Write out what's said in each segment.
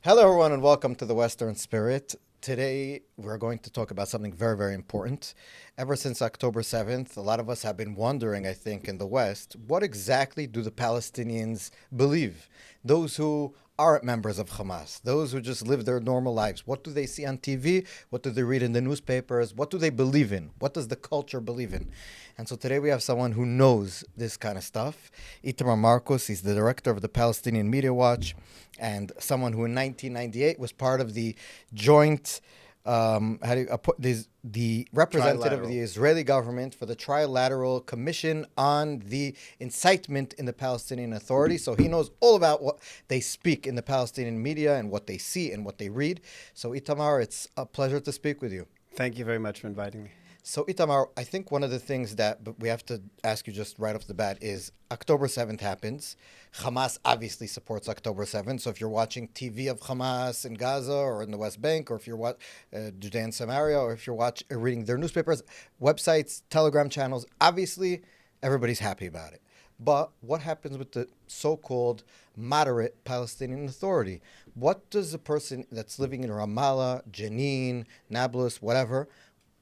Hello, everyone, and welcome to the Western Spirit. Today, we're going to talk about something very, very important. Ever since October 7th, a lot of us have been wondering, I think, in the West, what exactly do the Palestinians believe? Those who aren't members of Hamas, those who just live their normal lives. What do they see on TV? What do they read in the newspapers? What do they believe in? What does the culture believe in? And so today we have someone who knows this kind of stuff. Itamar Marcus, he's the director of the Palestinian Media Watch, and someone who in 1998 was part of the joint, the representative of the Israeli government for the Trilateral Commission on the Incitement in the Palestinian Authority. So he knows all about what they speak in the Palestinian media and what they see and what they read. So Itamar, it's a pleasure to speak with you. Thank you very much for inviting me. So Itamar, I think one of the things that we have to ask you just right off the bat is October 7th happens. Hamas obviously supports October 7th. So if you're watching TV of Hamas in Gaza or in the West Bank, or if you're Judea and Samaria, or if you're reading their newspapers, websites, Telegram channels, obviously everybody's happy about it. But what happens with the so-called moderate Palestinian Authority? What does a person that's living in Ramallah, Jenin, Nablus, whatever,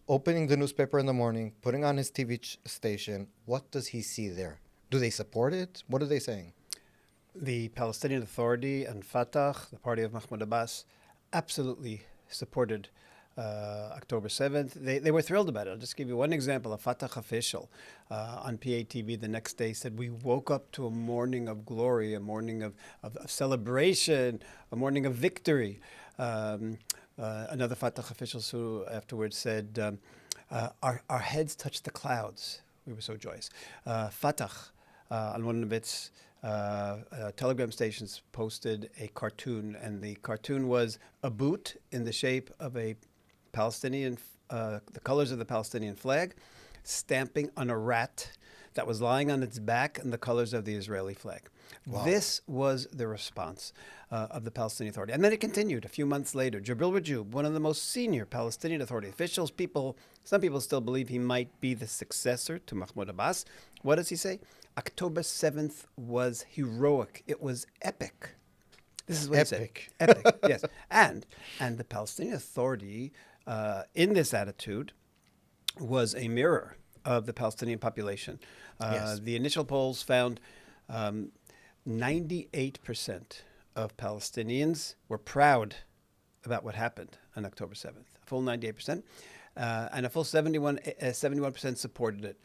opening the newspaper in the morning, putting on his TV station, what does he see there? Do they support it? What are they saying? The Palestinian Authority and Fatah, the party of Mahmoud Abbas, absolutely supported October 7th. They were thrilled about it. I'll just give you one example. A Fatah official on PATV the next day said, "We woke up to a morning of glory, a morning of celebration, a morning of victory." Another Fatah official who afterwards said, our heads touched the clouds. We were so joyous. Fatah, on one of its telegram stations, posted a cartoon, and the cartoon was a boot in the shape of a Palestinian, the colors of the Palestinian flag, stamping on a rat that was lying on its back in the colors of the Israeli flag. Wow. This was the response of the Palestinian Authority. And then it continued a few months later. Jibril Rajoub, one of the most senior Palestinian Authority officials, some people still believe he might be the successor to Mahmoud Abbas. What does he say? October 7th was heroic. It was epic. This is what he said. Epic, yes. And the Palestinian Authority, in this attitude, was a mirror of the Palestinian population. Yes. The initial polls found 98% of Palestinians were proud about what happened on October 7th. A full 98%. And a full 71% supported it.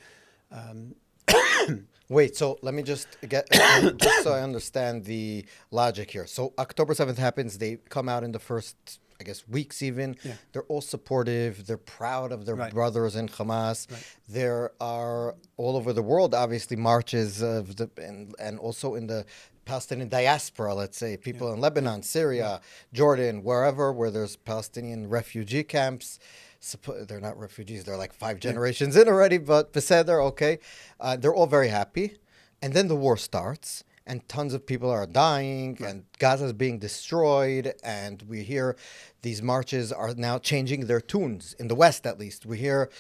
Wait, so let me just get, just so I understand the logic here. So October 7th happens, they come out in the first, I guess, weeks even. Yeah. They're all supportive. They're proud of their brothers in Hamas. Right. There are all over the world, obviously, marches of and also in the Palestinian diaspora, let's say, people in Lebanon, Syria, Jordan, wherever, where there's Palestinian refugee camps. They're not refugees. They're like 5 generations in already, but Beseder, okay. They're all very happy. And then the war starts. And tons of people are dying, and Gaza is being destroyed, and we hear these marches are now changing their tunes, in the West at least. We hear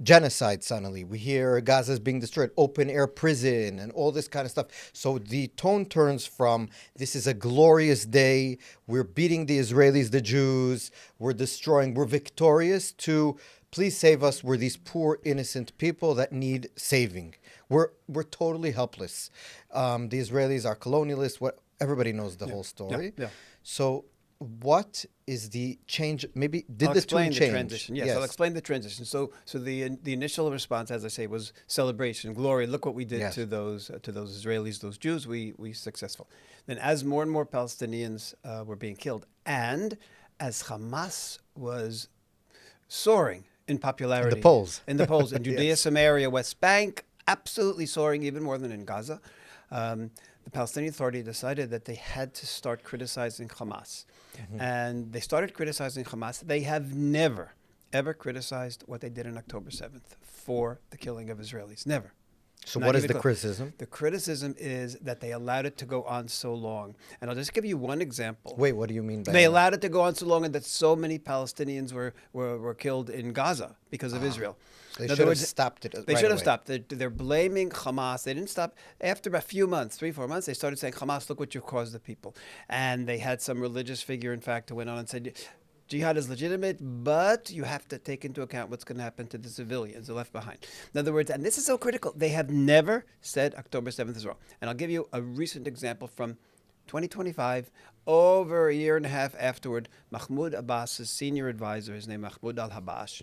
genocide suddenly. We hear Gaza is being destroyed, open-air prison, and all this kind of stuff. So the tone turns from, this is a glorious day, we're beating the Israelis, the Jews, we're destroying, we're victorious, to please save us, we're these poor, innocent people that need saving. We're totally helpless. The Israelis are colonialists. Everybody knows the whole story. Yeah. So what is the change? Maybe did the tune change? Transition. Yes, I'll explain the transition. So the initial response, as I say, was celebration, glory. Look what we did to those Israelis, those Jews. We successful. Then, as more and more Palestinians were being killed, and as Hamas was soaring in popularity in the polls in Judea, Samaria, West Bank, absolutely soaring, even more than in Gaza. The Palestinian Authority decided that they had to start criticizing Hamas. Mm-hmm. And they started criticizing Hamas. They have never, ever criticized what they did on October 7th for the killing of Israelis. Never. So what is the criticism? The criticism is that they allowed it to go on so long. And I'll just give you one example. Wait, what do you mean by They that? allowed it to go on so long and that so many Palestinians were killed in Gaza because of Israel. They should have stopped it. They should have stopped. They're blaming Hamas. They didn't stop. After a few months, 3-4 months, they started saying, Hamas, look what you've caused the people. And they had some religious figure, in fact, who went on and said, jihad is legitimate, but you have to take into account what's going to happen to the civilians, the left behind. In other words, and this is so critical, they have never said October 7th is wrong. And I'll give you a recent example from 2025, over a year and a half afterward. Mahmoud Abbas's senior advisor, his name Mahmoud al-Habash,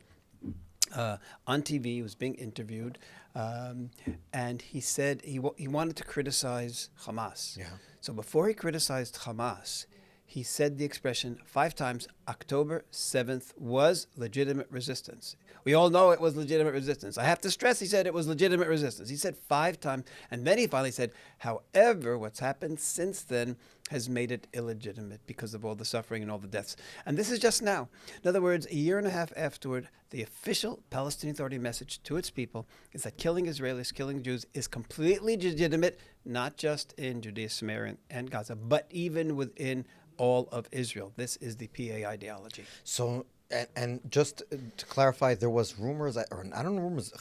on TV, was being interviewed, and he said he wanted to criticize Hamas. Yeah. So before he criticized Hamas, he said the expression 5 times, October 7th was legitimate resistance. We all know it was legitimate resistance. I have to stress, he said it was legitimate resistance. He said 5 times, and then he finally said, however, what's happened since then has made it illegitimate because of all the suffering and all the deaths. And this is just now. In other words, a year and a half afterward, the official Palestinian Authority message to its people is that killing Israelis, killing Jews is completely legitimate, not just in Judea, Samaria, and Gaza, but even within all of Israel. This is the PA ideology. So, and just to clarify, there was rumors, or I don't know rumors,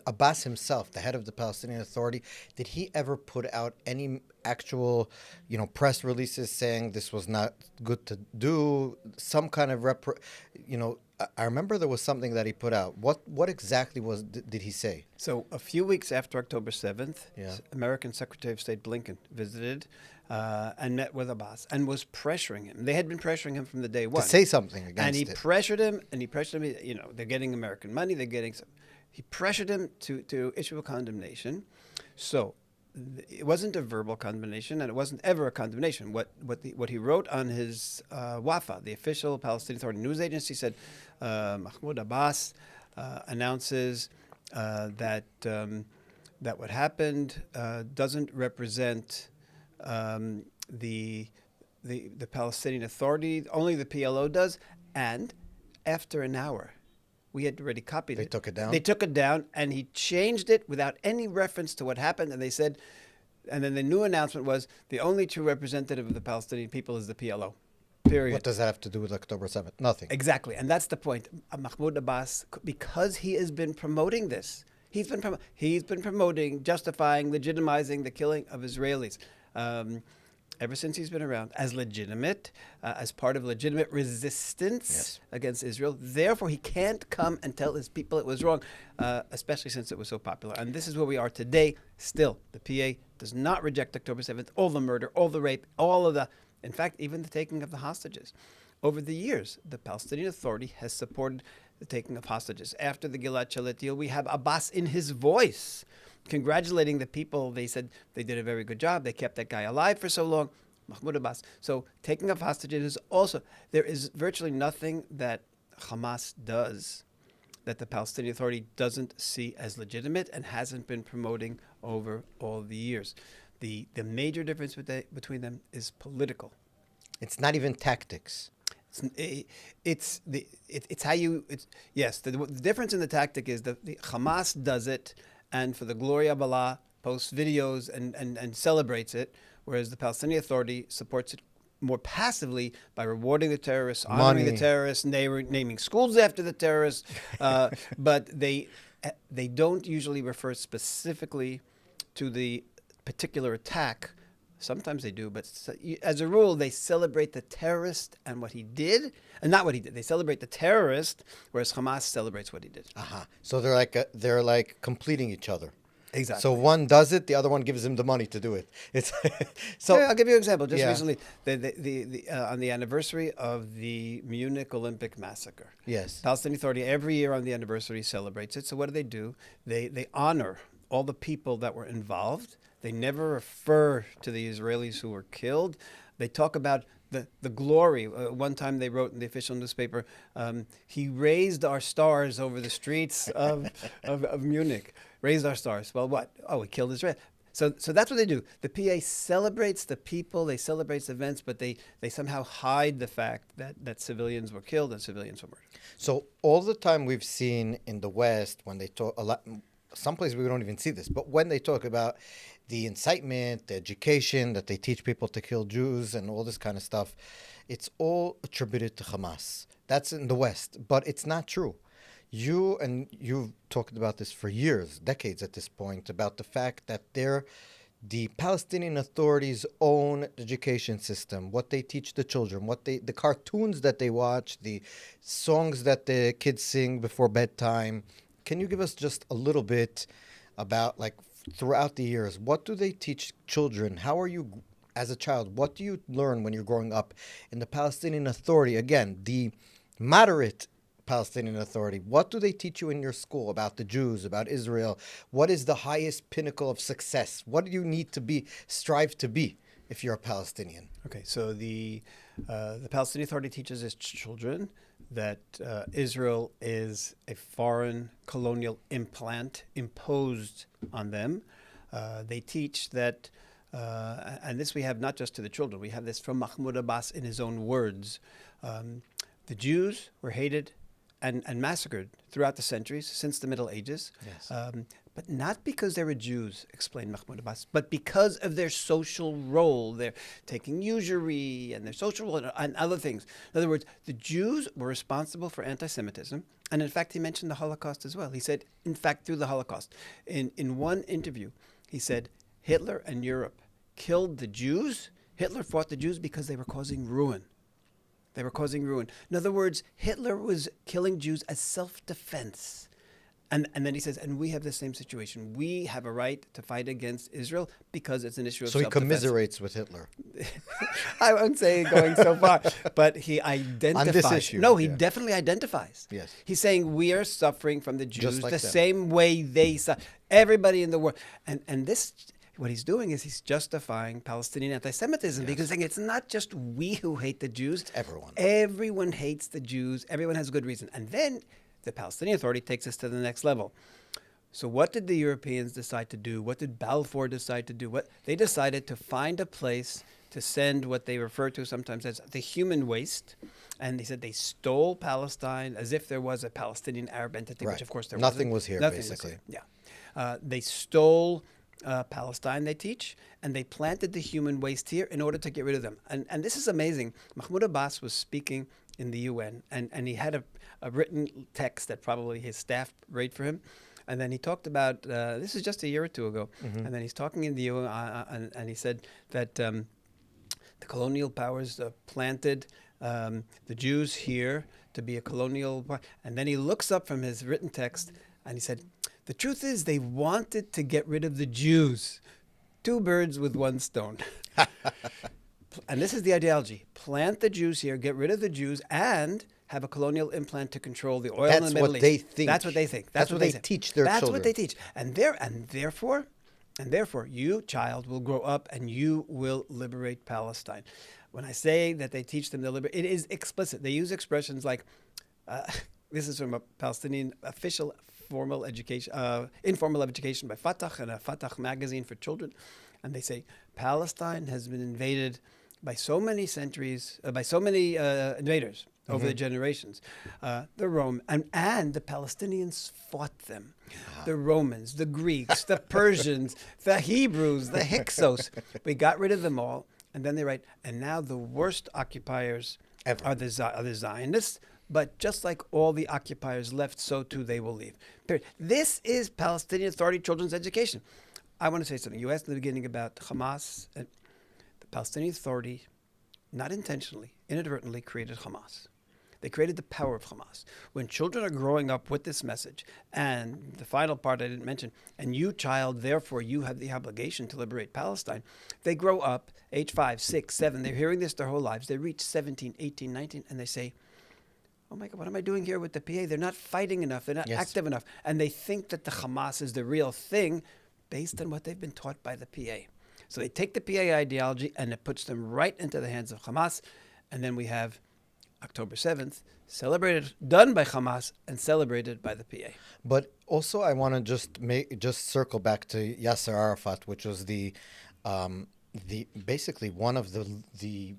Abbas himself, the head of the Palestinian Authority, did he ever put out any actual, press releases saying this was not good to do, some kind of I remember there was something that he put out. What exactly did he say? So a few weeks after October 7th, Yeah. American Secretary of State Blinken visited and met with Abbas and was pressuring him. They had been pressuring him from the day one. To say something against and he it. pressured him, they're getting American money, he pressured him to issue a condemnation. So it wasn't a verbal condemnation, and it wasn't ever a condemnation. What he wrote on his Wafa, the official Palestinian Authority news agency, said Mahmoud Abbas announces that what happened doesn't represent the Palestinian Authority. Only the PLO does. And after an hour, we had already copied it. They took it down? They took it down, and he changed it without any reference to what happened. And they said, and then the new announcement was, the only true representative of the Palestinian people is the PLO. Period. What does that have to do with October 7th? Nothing. Exactly. And that's the point. Mahmoud Abbas, because he has been promoting this, he's been promoting, justifying, legitimizing the killing of Israelis. Ever since he's been around, as legitimate, as part of legitimate resistance against Israel. Therefore, he can't come and tell his people it was wrong, especially since it was so popular. And this is where we are today. Still, the PA does not reject October 7th, all the murder, all the rape, all of the, in fact, even the taking of the hostages. Over the years, the Palestinian Authority has supported the taking of hostages. After the Gilad Shalit deal, we have Abbas in his voice congratulating the people. They said they did a very good job. They kept that guy alive for so long. Mahmoud Abbas. So taking of hostages is also, there is virtually nothing that Hamas does that the Palestinian Authority doesn't see as legitimate and hasn't been promoting over all the years. The major difference between them is political. It's not even tactics. It's how you. Yes, the difference in the tactic is that the Hamas does it, and for the glory of Allah, posts videos and celebrates it, whereas the Palestinian Authority supports it more passively by rewarding the terrorists, honoring the terrorists, naming schools after the terrorists, but they don't usually refer specifically to the particular attack. Sometimes they do, but as a rule, they celebrate the terrorist and what he did, and not what he did. They celebrate the terrorist, whereas Hamas celebrates what he did. So they're like completing each other. Exactly. So one does it, the other one gives him the money to do it. It's so. Yeah, I'll give you an example. Just recently, on the anniversary of the Munich Olympic massacre. Yes. Palestinian Authority every year on the anniversary celebrates it. So what do? They honor all the people that were involved. They never refer to the Israelis who were killed. They talk about the glory. One time they wrote in the official newspaper, he raised our stars over the streets of Munich. Raised our stars. Well, what? Oh, he killed Israel. So that's what they do. The PA celebrates the people, they celebrate events, but they somehow hide the fact that civilians were killed and civilians were murdered. So all the time we've seen in the West, when they talk a lot, some places we don't even see this, but when they talk about the incitement, the education, that they teach people to kill Jews and all this kind of stuff, it's all attributed to Hamas. That's in the West, but it's not true. You've talked about this for years, decades at this point, about the fact that the Palestinian Authority's own education system, what they teach the children, the cartoons that they watch, the songs that the kids sing before bedtime. Can you give us just a little bit about, like, throughout the years, what do they teach children? How are you, as a child, what do you learn when you're growing up in the Palestinian Authority? Again, the moderate Palestinian Authority. What do they teach you in your school about the Jews, about Israel? What is the highest pinnacle of success? What do you need to strive to be if you're a Palestinian? Okay, so the Palestinian Authority teaches its children that Israel is a foreign colonial implant imposed on them. They teach that, and this we have not just to the children, we have this from Mahmoud Abbas in his own words. The Jews were hated and massacred throughout the centuries since the Middle Ages. Yes. But not because they were Jews, explained Mahmoud Abbas, but because of their social role. They're taking usury and their social role and other things. In other words, the Jews were responsible for anti-Semitism. And in fact, he mentioned the Holocaust as well. He said, in fact, through the Holocaust. In one interview, he said, Hitler and Europe killed the Jews. Hitler fought the Jews because they were causing ruin. They were causing ruin. In other words, Hitler was killing Jews as self-defense. And then he says, and we have the same situation. We have a right to fight against Israel because it's an issue of self-defense. So he commiserates with Hitler. I won't say going so far, but he identifies. On this issue. No, he definitely identifies. Yes. He's saying we are suffering from the Jews Just like the them. same way they suffer. Everybody in the world. And this, what he's doing is he's justifying Palestinian anti-Semitism because he's saying it's not just we who hate the Jews. It's everyone. Everyone hates the Jews. Everyone has a good reason. And then the Palestinian Authority takes us to the next level. So what did the Europeans decide to do? What did Balfour decide to do? They decided to find a place to send what they refer to sometimes as the human waste. And they said they stole Palestine as if there was a Palestinian Arab entity, Right. which of course there Nothing wasn't. was here, Nothing basically. was here. Yeah. They stole Palestine, they teach, and they planted the human waste here in order to get rid of them. And this is amazing. Mahmoud Abbas was speaking in the UN, and he had a written text that probably his staff read for him. And then he talked about, this is just a year or two ago, and then he's talking in the UN, and he said that the colonial powers planted the Jews here to be a colonial, and then he looks up from his written text, and he said, the truth is they wanted to get rid of the Jews. Two birds with one stone. And this is the ideology. Plant the Jews here, get rid of the Jews, and have a colonial implant to control the oil in the Middle East. They think. That's what they think. That's what they teach their children. That's what they teach. And therefore, you, child, will grow up and you will liberate Palestine. When I say that they teach them to liberate, it is explicit. They use expressions like, this is from a Palestinian official informal education by Fatah and a Fatah magazine for children. And they say, Palestine has been invaded by so many centuries, by so many invaders over the generations. The Rome and the Palestinians fought them. The Romans, the Greeks, the Persians, the Hebrews, the Hyksos. We got rid of them all. And then they write, and now the worst occupiers are the Zionists. But just like all the occupiers left, so too they will leave. Period. This is Palestinian Authority children's education. I want to say something. You asked in the beginning about Hamas. And the Palestinian Authority, not intentionally, inadvertently created Hamas. They created the power of Hamas. When children are growing up with this message, and the final part I didn't mention, and you, child, therefore you have the obligation to liberate Palestine, they grow up, age 5, 6, 7, they're hearing this their whole lives. They reach 17, 18, 19, and they say, oh my God, what am I doing here with the PA? They're not fighting enough. They're not active enough. And they think that the Hamas is the real thing based on what they've been taught by the PA. So they take the PA ideology and it puts them right into the hands of Hamas. And then we have October 7th, done by Hamas and celebrated by the PA. But also I want to just circle back to Yasser Arafat, which was the basically one of the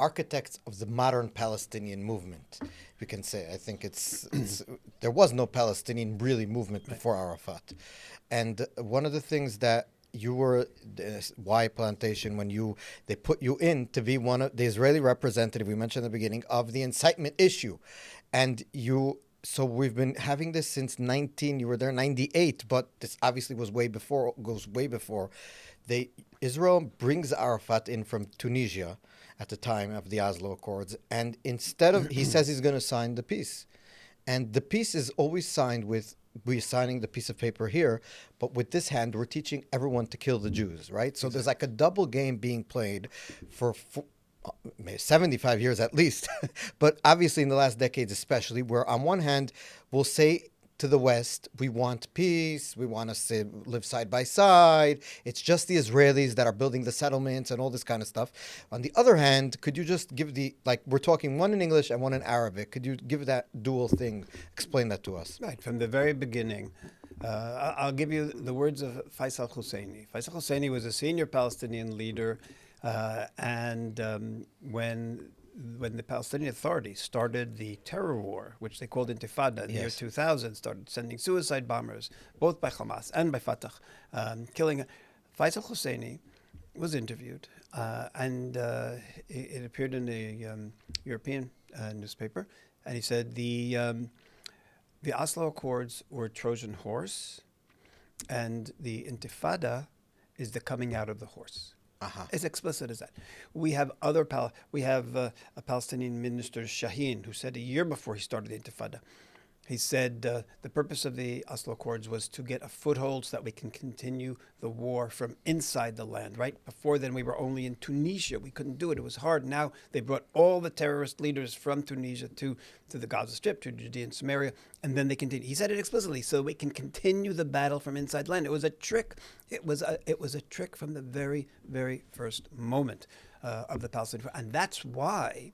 architects of the modern Palestinian movement, we can say. I think it's there was no Palestinian really movement before Arafat. And one of the things that you were, why Plantation, when they put you in to be one of the Israeli representative, we mentioned at the beginning, of the incitement issue. And so we've been having this since you were there 98, but this obviously goes way before. Israel brings Arafat in from Tunisia at the time of the Oslo Accords, and instead of, he says he's going to sign the peace. And the peace is always signed with, we're signing the piece of paper here, but with this hand, we're teaching everyone to kill the Jews, right? So there's like a double game being played for 75 years at least, but obviously in the last decades especially, where on one hand, we'll say to the West, we want peace, we want us to live side by side, it's just the Israelis that are building the settlements and all this kind of stuff. On the other hand, could you just give we're talking one in English and one in Arabic, could you give that dual thing, explain that to us? Right, from the very beginning. I'll give you the words of Faisal Husseini. Faisal Husseini was a senior Palestinian leader, and when the Palestinian Authority started the terror war, which they called Intifada in the year 2000, started sending suicide bombers, both by Hamas and by Fatah, killing. Faisal Husseini was interviewed, and it appeared in a European newspaper, and he said the Oslo Accords were Trojan horse, and the Intifada is the coming out of the horse. As explicit as that. We have a Palestinian minister, Shaheen, who said a year before he started the Intifada, he said the purpose of the Oslo Accords was to get a foothold so that we can continue the war from inside the land, right? Before then, we were only in Tunisia. We couldn't do it. It was hard. Now they brought all the terrorist leaders from Tunisia to the Gaza Strip, to Judea and Samaria, and then they continued. He said it explicitly, so we can continue the battle from inside land. It was a trick. It was a trick from the very, very first moment of the Palestinian. And that's why,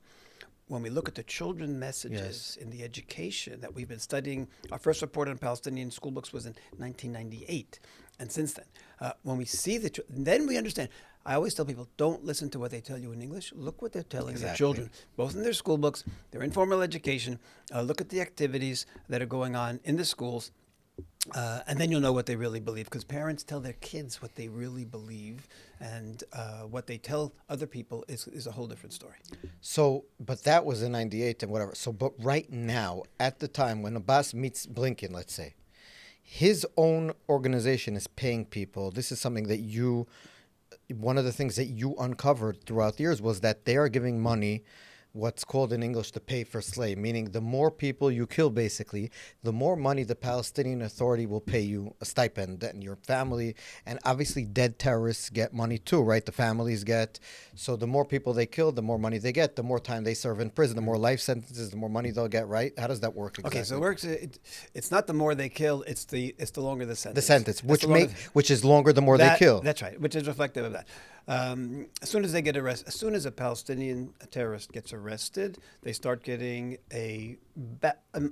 when we look at the children messages in the education that we've been studying, our first report on Palestinian school books was in 1998. And since then, when we see then we understand. I always tell people, don't listen to what they tell you in English. Look what they're telling their children, both in their school books, their informal education. Look at the activities that are going on in the schools. And then you'll know what they really believe, because parents tell their kids what they really believe, and what they tell other people is a whole different story. So, but that was in 98 and whatever. So, but right now, at the time when Abbas meets Blinken, let's say, his own organization is paying people. This is something that one of the things that you uncovered throughout the years was that they are giving money, what's called in English the pay for slave, meaning the more people you kill, basically, the more money the Palestinian Authority will pay you a stipend and your family. And obviously dead terrorists get money too, right? The families get. So the more people they kill, the more money they get, the more time they serve in prison, the more life sentences, the more money they'll get, right? How does that work exactly? Okay, so it works. It's not the more they kill, it's the longer the sentence. The sentence, which is longer the more they kill. That's right, which is reflective of that. As soon as they get arrested, as soon as a Palestinian terrorist gets arrested, they start getting a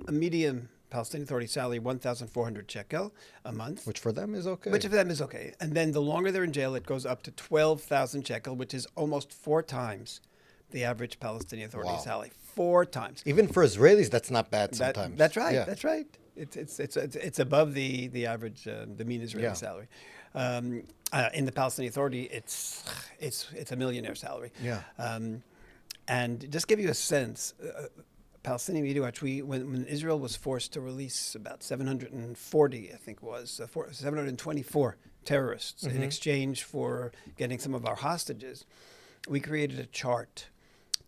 medium Palestinian Authority salary, 1,400 shekel a month. Which for them is okay. Which for them is okay. And then the longer they're in jail, it goes up to 12,000 shekel, which is almost 4 times the average Palestinian Authority salary. 4 times. Even for Israelis, that's not bad sometimes. That's right. Yeah. That's right. It's above the average, the mean Israeli salary. In the Palestinian Authority, it's a millionaire salary. Yeah. And just give you a sense, Palestinian Media Watch, when Israel was forced to release about 740, I think it was, 724 terrorists in exchange for getting some of our hostages, we created a chart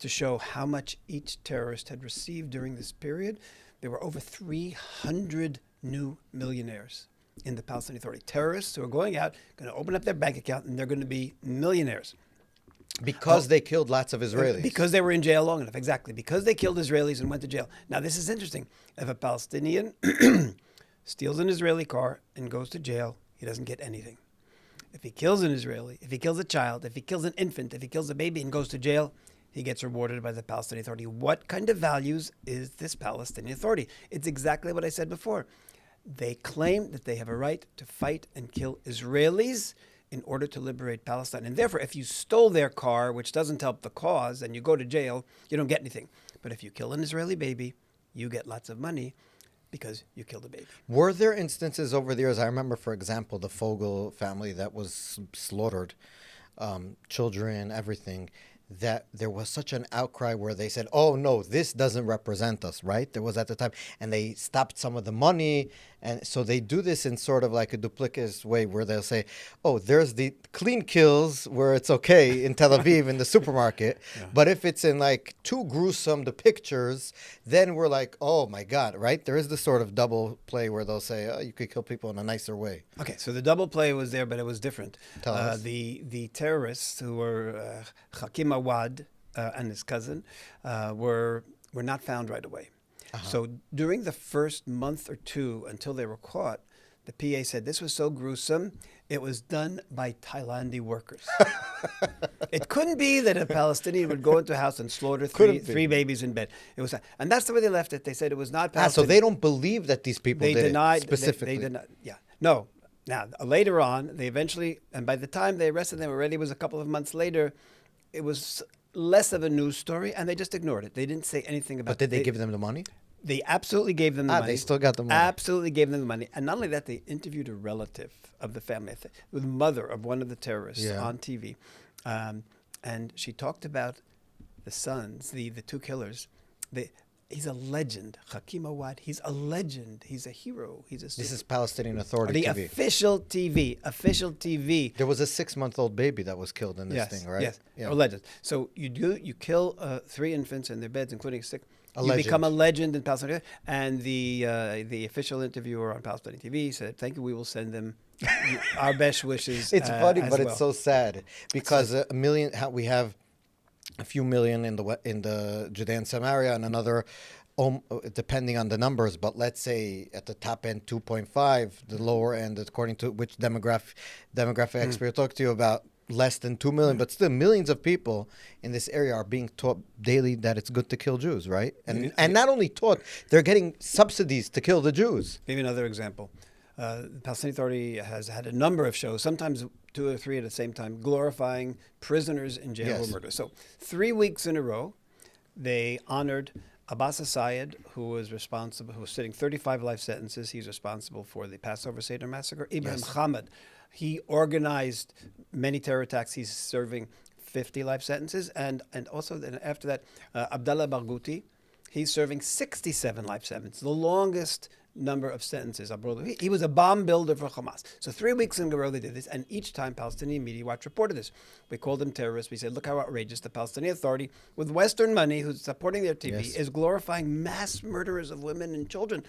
to show how much each terrorist had received during this period. There were over 300 new millionaires in the Palestinian Authority. Terrorists who are going out, going to open up their bank account, and they're going to be millionaires. Because they killed lots of Israelis. Because they were in jail long enough, exactly. Because they killed Israelis and went to jail. Now, this is interesting. If a Palestinian steals an Israeli car and goes to jail, he doesn't get anything. If he kills an Israeli, if he kills a child, if he kills an infant, if he kills a baby and goes to jail, he gets rewarded by the Palestinian Authority. What kind of values is this Palestinian Authority? It's exactly what I said before. They claim that they have a right to fight and kill Israelis in order to liberate Palestine. And therefore, if you stole their car, which doesn't help the cause, and you go to jail, you don't get anything. But if you kill an Israeli baby, you get lots of money because you killed a baby. Were there instances over the years? I remember, for example, the Fogel family that was slaughtered, children, everything, that there was such an outcry where they said, oh, no, this doesn't represent us, right? There was at the time, and they stopped some of the money. And so they do this in sort of like a duplicitous way where they'll say, oh, there's the clean kills where it's okay in Tel Aviv in the supermarket. Yeah. But if it's in like too gruesome, the pictures, then we're like, oh, my God, right? There is this sort of double play where they'll say, oh, you could kill people in a nicer way. Okay, so the double play was there, but it was different. Tell us. The terrorists who were Hakim Awad and his cousin were not found right away. Uh-huh. So during the first month or two until they were caught, the PA said this was so gruesome, it was done by Thailandi workers. It couldn't be that a Palestinian would go into a house and slaughter three babies in bed. It was, and that's the way they left it. They said it was not Palestinian. So they don't believe that these people did it specifically. They denied. Yeah. No. Now, later on, they eventually, and by the time they arrested them already, it was a couple of months later, it was less of a news story, and they just ignored it. They didn't say anything about it. But did they give them the money? They absolutely gave them the money. They still got the money. Absolutely gave them the money. And not only that, they interviewed a relative of the family, the mother of one of the terrorists on TV. And she talked about the sons, the two killers. He's a legend. Hakim Awad, he's a legend. He's a hero. This is Palestinian Authority TV. Official TV. There was a 6-month-old baby that was killed in this thing, right? Yes, a legend. So you kill 3 infants in their beds, including 6. You become a legend in Palestine. And the official interviewer on Palestinian TV said, thank you, we will send them our best wishes. It's funny, but it's so sad because we have a few million in the Judea and Samaria, and another, depending on the numbers, but let's say at the top end 2.5, the lower end, according to which demographic expert talked to you about, less than 2 million, but still millions of people in this area are being taught daily that it's good to kill Jews, right? And not only taught, they're getting subsidies to kill the Jews. Maybe another example. The Palestinian Authority has had a number of shows, sometimes 2 or 3 at the same time, glorifying prisoners in jail or murder. So 3 weeks in a row, they honored Abbas Assayed, who was sitting 35 life sentences. He's responsible for the Passover Seder massacre. Ibrahim Hamad, he organized many terror attacks. He's serving 50 life sentences. And also then after that, Abdallah Barghouti, he's serving 67 life sentences, the longest number of sentences. He was a bomb builder for Hamas. So 3 weeks in a row they did this, and each time Palestinian Media Watch reported this. We called them terrorists. We said, look how outrageous. The Palestinian Authority, with Western money, who's supporting their TV, is glorifying mass murderers of women and children.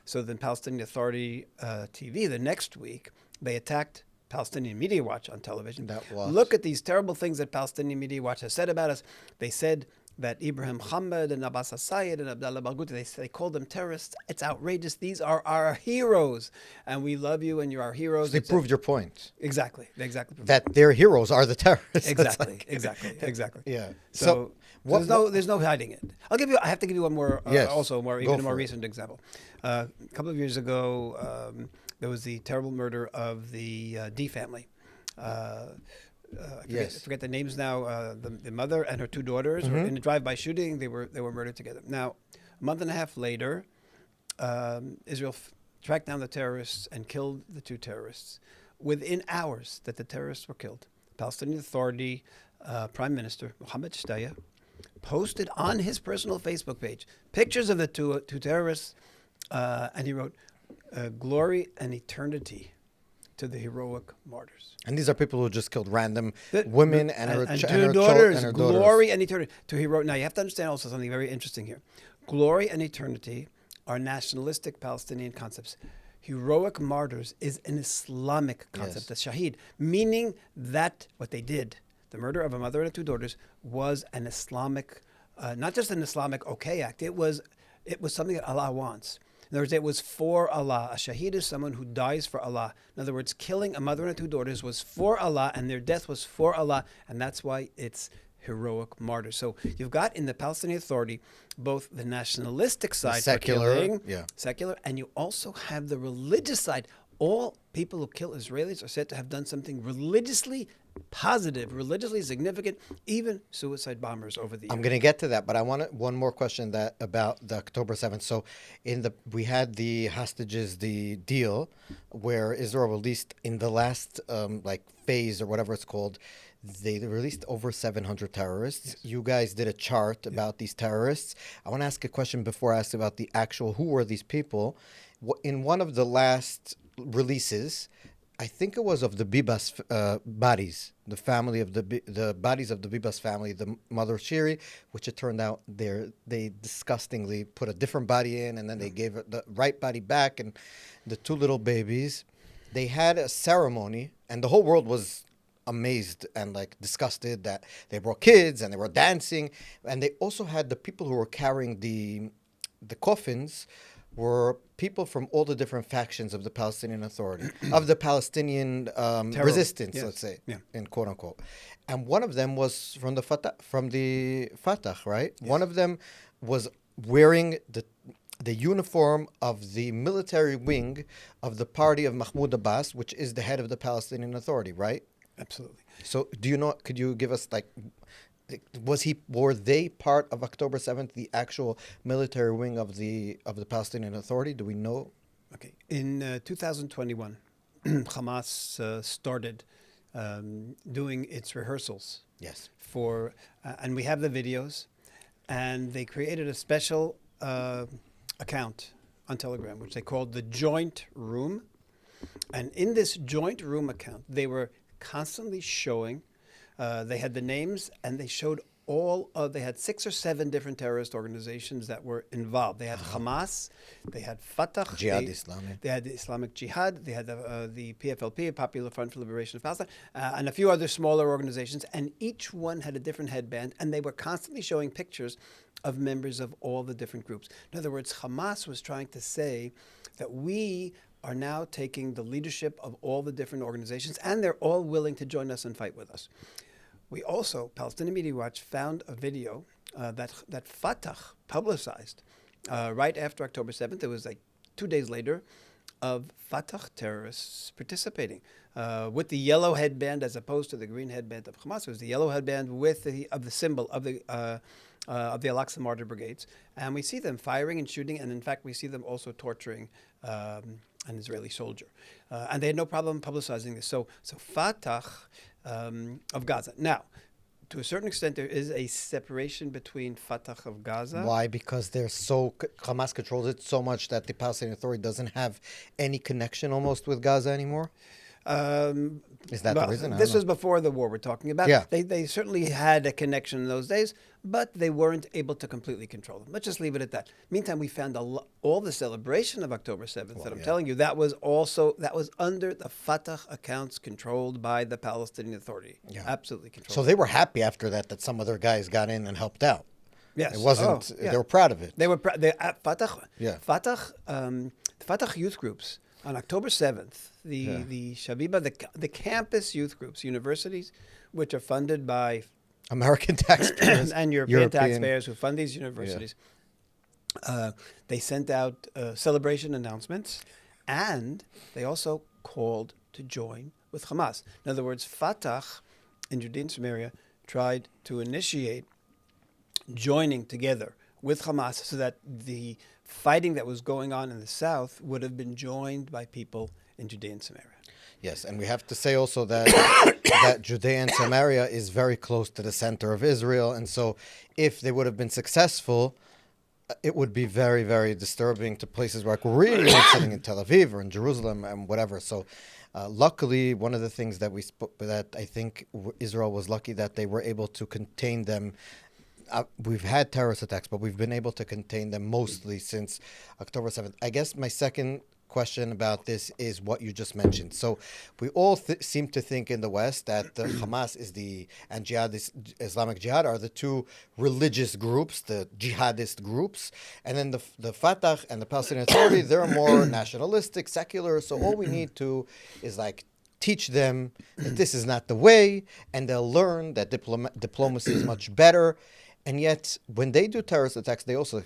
So then Palestinian Authority TV, the next week, they attacked Palestinian Media Watch on television. Look at these terrible things that Palestinian Media Watch has said about us. They said that Ibrahim Hamad and Abbas Assayed and Abdallah Barghouti, they called them terrorists. It's outrageous. These are our heroes, and we love you, and you're our heroes. So they proved your point. Exactly. That their heroes are the terrorists. Exactly. Yeah. So there's no hiding it. I have to give you one more, even a more recent example. A couple of years ago, there was the terrible murder of the D family. I forget the names now. The mother and her 2 daughters were in a drive-by shooting. They were murdered together. Now, a month and a half later, Israel tracked down the terrorists and killed the 2 terrorists. Within hours that the terrorists were killed, Palestinian Authority Prime Minister Mohammed Shtaya posted on his personal Facebook page pictures of the two terrorists, and he wrote, "Glory and eternity to the heroic martyrs." And these are people who just killed random women and her daughters. Glory and eternity to hero. Now you have to understand also something very interesting here. Glory and eternity are nationalistic Palestinian concepts. Heroic martyrs is an Islamic concept, the shaheed, meaning that what they did, the murder of a mother and 2 daughters, was an Islamic, not just an Islamic act. It was something that Allah wants. In other words, it was for Allah. A shaheed is someone who dies for Allah. In other words, killing a mother and 2 daughters was for Allah, and their death was for Allah, and that's why it's heroic martyrs. So you've got in the Palestinian Authority both the nationalistic side, secular, for killing, secular, and you also have the religious side. all people who kill Israelis are said to have done something religiously positive, religiously significant, even suicide bombers over the years. I'm going to get to that, but I want one more question about the October 7th. So we had the hostages, the deal where Israel released in the last phase or whatever it's called, they released over 700 terrorists. Yes. You guys did a chart about these terrorists. I want to ask a question before I ask about the actual, who were these people? In one of the last releases, I think it was of the Bibas bodies, the family of the bodies of the Bibas family, the mother Shiri, which it turned out they disgustingly put a different body in, and then they gave the right body back, and the two little babies. They had a ceremony, and the whole world was amazed and disgusted that they brought kids and they were dancing, and they also had the people who were carrying the coffins were people from all the different factions of the Palestinian Authority, of the Palestinian resistance, let's say, in quote unquote. And one of them was from the Fatah, right? Yes. One of them was wearing the uniform of the military wing of the party of Mahmoud Abbas, which is the head of the Palestinian Authority, right? Absolutely. So could you give us were they part of October 7th, the actual military wing of the Palestinian Authority? Do we know? Okay. In 2021, Hamas started doing its rehearsals. Yes. And we have the videos, and they created a special account on Telegram, which they called the Joint Room. And in this Joint Room account, they were constantly showing, they had the names, and they showed they had 6 or 7 different terrorist organizations that were involved. They had Hamas, they had Fatah, they had the Islamic Jihad, they had the PFLP, Popular Front for Liberation of Palestine, and a few other smaller organizations, and each one had a different headband, and they were constantly showing pictures of members of all the different groups. In other words, Hamas was trying to say that we are now taking the leadership of all the different organizations, and they're all willing to join us and fight with us. We also, Palestinian Media Watch, found a video that Fatah publicized right after October 7th. It was 2 days later, of Fatah terrorists participating with the yellow headband as opposed to the green headband of Hamas. It was the yellow headband with the symbol of the Al-Aqsa Martyr Brigades. And we see them firing and shooting, and in fact, we see them also torturing an Israeli soldier. And they had no problem publicizing this. So Fatah of Gaza. Now, to a certain extent, there is a separation between Fatah of Gaza. Why? Because Hamas controls it so much that the Palestinian Authority doesn't have any connection almost with Gaza anymore? Is that the reason? This was before the war we're talking about. Yeah. They certainly had a connection in those days, but they weren't able to completely control them. Let's just leave it at that. Meantime, we found all the celebration of October 7th that I'm telling you, that was under the Fatah accounts controlled by the Palestinian Authority. Yeah. Absolutely controlled. So they were happy after that some other guys got in and helped out. Yes. It wasn't, they were proud of it. They were Fatah youth groups. On October 7th, the Shabiba, the campus youth groups, universities, which are funded by American taxpayers and European taxpayers who fund these universities, they sent out celebration announcements, and they also called to join with Hamas. In other words, Fatah in Judea and Samaria tried to initiate joining together with Hamas so that the fighting that was going on in the south would have been joined by people in Judea and Samaria. Yes, and we have to say also that that Judea and Samaria is very close to the center of Israel, and so if they would have been successful, it would be very, very disturbing to places like we're really sitting in Tel Aviv or in Jerusalem and whatever. So luckily, one of the things that that I think Israel was lucky that they were able to contain them. We've had terrorist attacks, but we've been able to contain them mostly since October 7th. I guess my second question about this is what you just mentioned. So we all seem to think in the West that the Hamas and Islamic Jihad are the two religious groups, the jihadist groups. And then the Fatah and the Palestinian Authority, they're more nationalistic, secular. So all we need to is teach them that this is not the way, and they'll learn that diplomacy is much better. And yet, when they do terrorist attacks, they also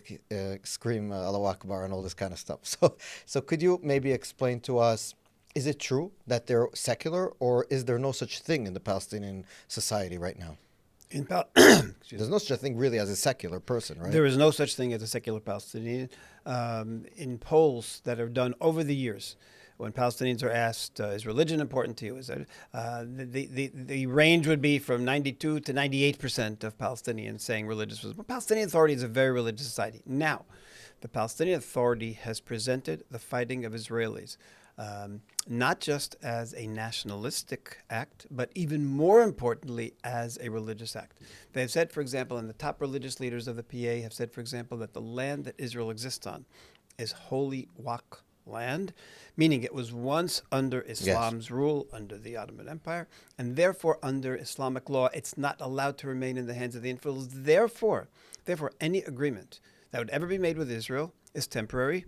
scream Allahu Akbar and all this kind of stuff. So could you maybe explain to us Is it true that they're secular, or is there no such thing in the Palestinian society right now? There's no such thing really as a secular person, right? There is no such thing as a secular Palestinian. In polls that are done over the years, when Palestinians are asked, is religion important to you? Is that, the range would be from 92 to 98% of Palestinians saying religious was. But Palestinian Authority is a very religious society. Now, the Palestinian Authority has presented the fighting of Israelis not just as a nationalistic act, but even more importantly, as a religious act. They have said, for example, and the top religious leaders of the PA have said, for example, that the land that Israel exists on is holy Waqf land, meaning it was once under Islam's rule, under the Ottoman Empire, and therefore under Islamic law, it's not allowed to remain in the hands of the infidels. Therefore, any agreement that would ever be made with Israel is temporary,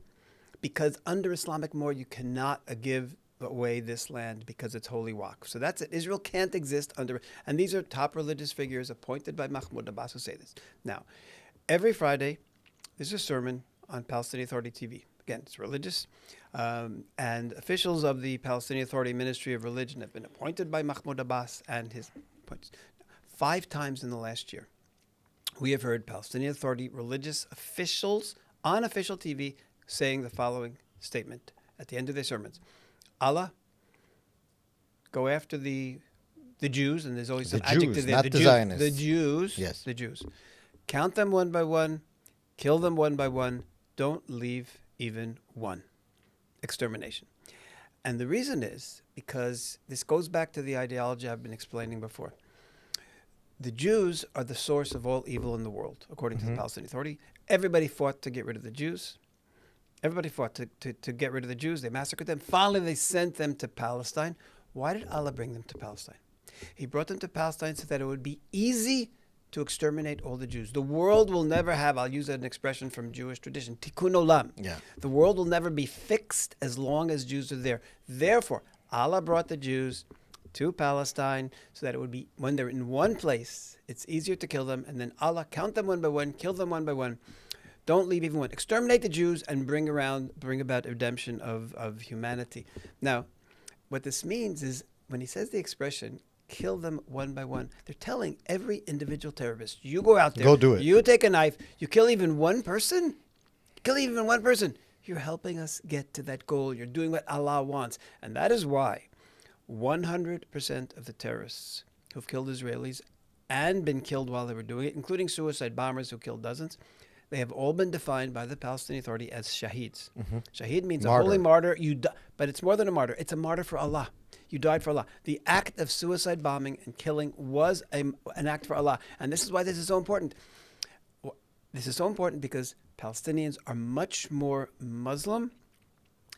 because under Islamic law, you cannot give away this land because it's holy Waqf. So that's it. Israel can't exist under, and these are top religious figures appointed by Mahmoud Abbas who say this. Now, every Friday, there's a sermon on Palestinian Authority TV. Again, it's religious. And officials of the Palestinian Authority Ministry of Religion have been appointed by Mahmoud Abbas and his appointees. 5 times in the last year, we have heard Palestinian Authority religious officials on official TV saying the following statement at the end of their sermons. Allah, go after the Jews, and there's always some adjective there. Not the Zionists. The Jews. Yes. The Jews. Count them one by one. Kill them one by one. Don't leave even one. Extermination. And the reason is because this goes back to the ideology I've been explaining before. The Jews are the source of all evil in the world, according to the Palestinian Authority. Everybody fought to get rid of the Jews. Everybody fought to get rid of the Jews. They massacred them. Finally, they sent them to Palestine. Why did Allah bring them to Palestine? He brought them to Palestine so that it would be easy to exterminate all the Jews. The world will never have, I'll use an expression from Jewish tradition, tikkun olam. Yeah. The world will never be fixed as long as Jews are there. Therefore, Allah brought the Jews to Palestine so that it would be, when they're in one place, it's easier to kill them. And then Allah, count them one by one, kill them one by one. Don't leave even one. Exterminate the Jews and bring about redemption of humanity. Now, what this means is when he says the expression, kill them one by one, they're telling every individual terrorist, you go out there, go do it. You take a knife, you kill even one person, you're helping us get to that goal. You're doing what Allah wants. And that is why 100% of the terrorists who've killed Israelis and been killed while they were doing it, including suicide bombers who killed dozens, they have all been defined by the Palestinian Authority as shaheeds. Shaheed means martyr. A holy martyr. But it's more than a martyr. It's a martyr for Allah. You died for Allah. The act of suicide bombing and killing was an act for Allah. And this is why this is so important. This is so important because Palestinians are much more Muslim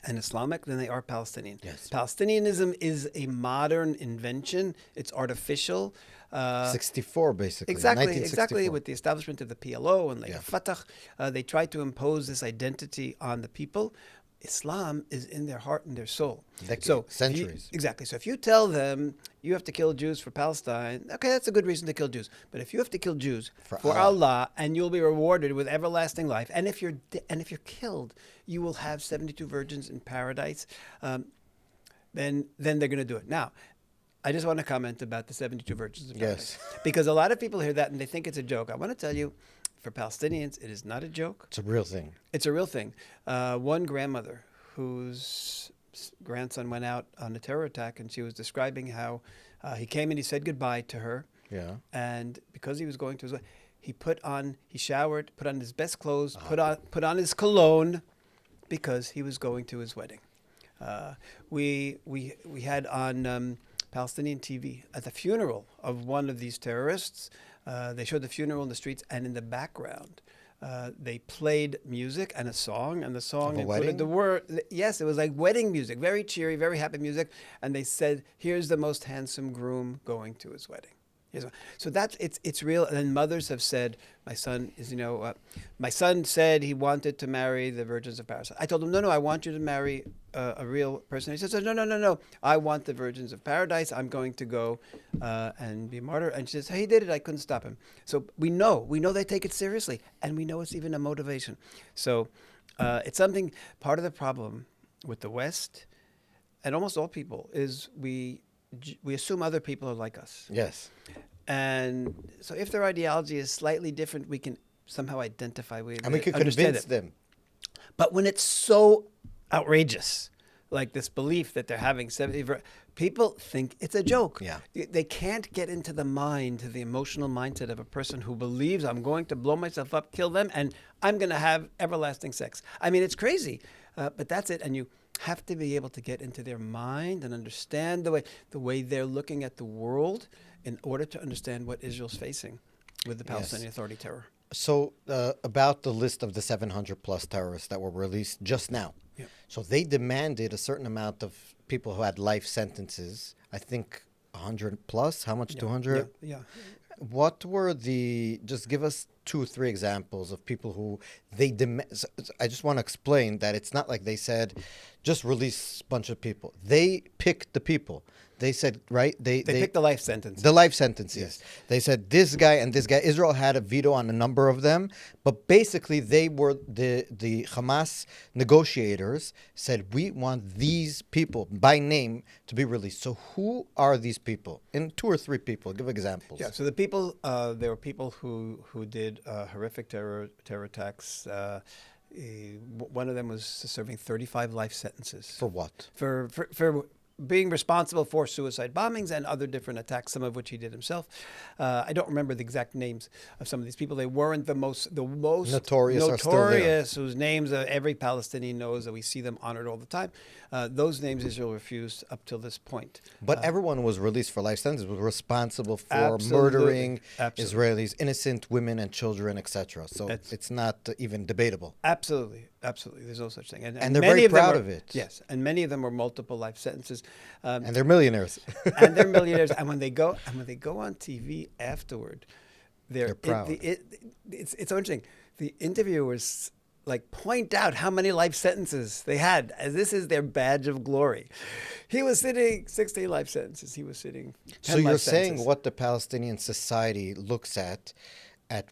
and Islamic than they are Palestinian. Yes. Palestinianism is a modern invention. It's artificial. 64, basically. Exactly. With the establishment of the PLO and later Fatah, they tried to impose this identity on the people. Islam is in their heart and their soul. Centuries. Exactly. So if you tell them you have to kill Jews for Palestine, okay, that's a good reason to kill Jews. But if you have to kill Jews for Allah, and you'll be rewarded with everlasting life, and if you're killed, you will have 72 virgins in paradise. Then they're going to do it. Now, I just want to comment about the 72 virgins in paradise, because a lot of people hear that and they think it's a joke. I want to tell you, for Palestinians, it is not a joke. It's a real thing. It's a real thing. One grandmother whose grandson went out on a terror attack, and she was describing how he came and he said goodbye to her. Yeah. And because he was going to his wedding, he showered, put on his best clothes, put on his cologne, because he was going to his wedding. We had on Palestinian TV at the funeral of one of these terrorists. They showed the funeral in the streets, and in the background, they played music and a song, and the song included the word. Yes, it was like wedding music, very cheery, very happy music. And they said, "Here's the most handsome groom going to his wedding." So it's real. And then mothers have said, my son said he wanted to marry the virgins of Paris. I told him, no, I want you to marry a real person. He says, no, I want the virgins of paradise. I'm going to go and be a martyr. And she says, he did it. I couldn't stop him. So we know they take it seriously, and we know it's even a motivation. So it's something, part of the problem with the West and almost all people, is we assume other people are like us. Yes. And so if their ideology is slightly different, we can somehow identify with it. And we can convince them. But when it's so outrageous, like this belief that they're having 70, people think it's a joke. Yeah. They can't get into the mind, the emotional mindset of a person who believes I'm going to blow myself up, kill them, and I'm going to have everlasting sex. I mean, it's crazy, but that's it. And you have to be able to get into their mind and understand the way they're looking at the world in order to understand what Israel's facing with the Palestinian Authority terror. So about the list of the 700 plus terrorists that were released just now. Yeah. So they demanded a certain amount of people who had life sentences. I think 100 plus. How much? 200? Yeah. What were just give us 2 or 3 examples of people who they demand. I just want to explain that it's not like they said, just release a bunch of people. They picked the people. They said, right? They picked the life sentences. The life sentences. Yes. They said this guy and this guy. Israel had a veto on a number of them, but basically they were the Hamas negotiators said, we want these people by name to be released. So who are these people? In 2 or 3 people, give examples. Yeah. So the people, there were people who did horrific terror attacks. One of them was serving 35 life sentences. For what? For being responsible for suicide bombings and other different attacks, some of which he did himself. I don't remember the exact names of some of these people. They weren't the most notorious whose names every Palestinian knows, that we see them honored all the time. Those names Israel refused up till this point. But everyone was released for life sentences, was responsible for murdering Israelis, innocent women and children, etc. So it's not even debatable. Absolutely. There's no such thing. And they're very proud of it. Yes. And many of them were multiple life sentences. And they're millionaires. And when they go on TV afterward, they're proud. It's so interesting. The interviewers point out how many life sentences they had, as this is their badge of glory. He was sitting 16 life sentences. He was sitting 10 So you're life saying sentences. what the Palestinian society looks at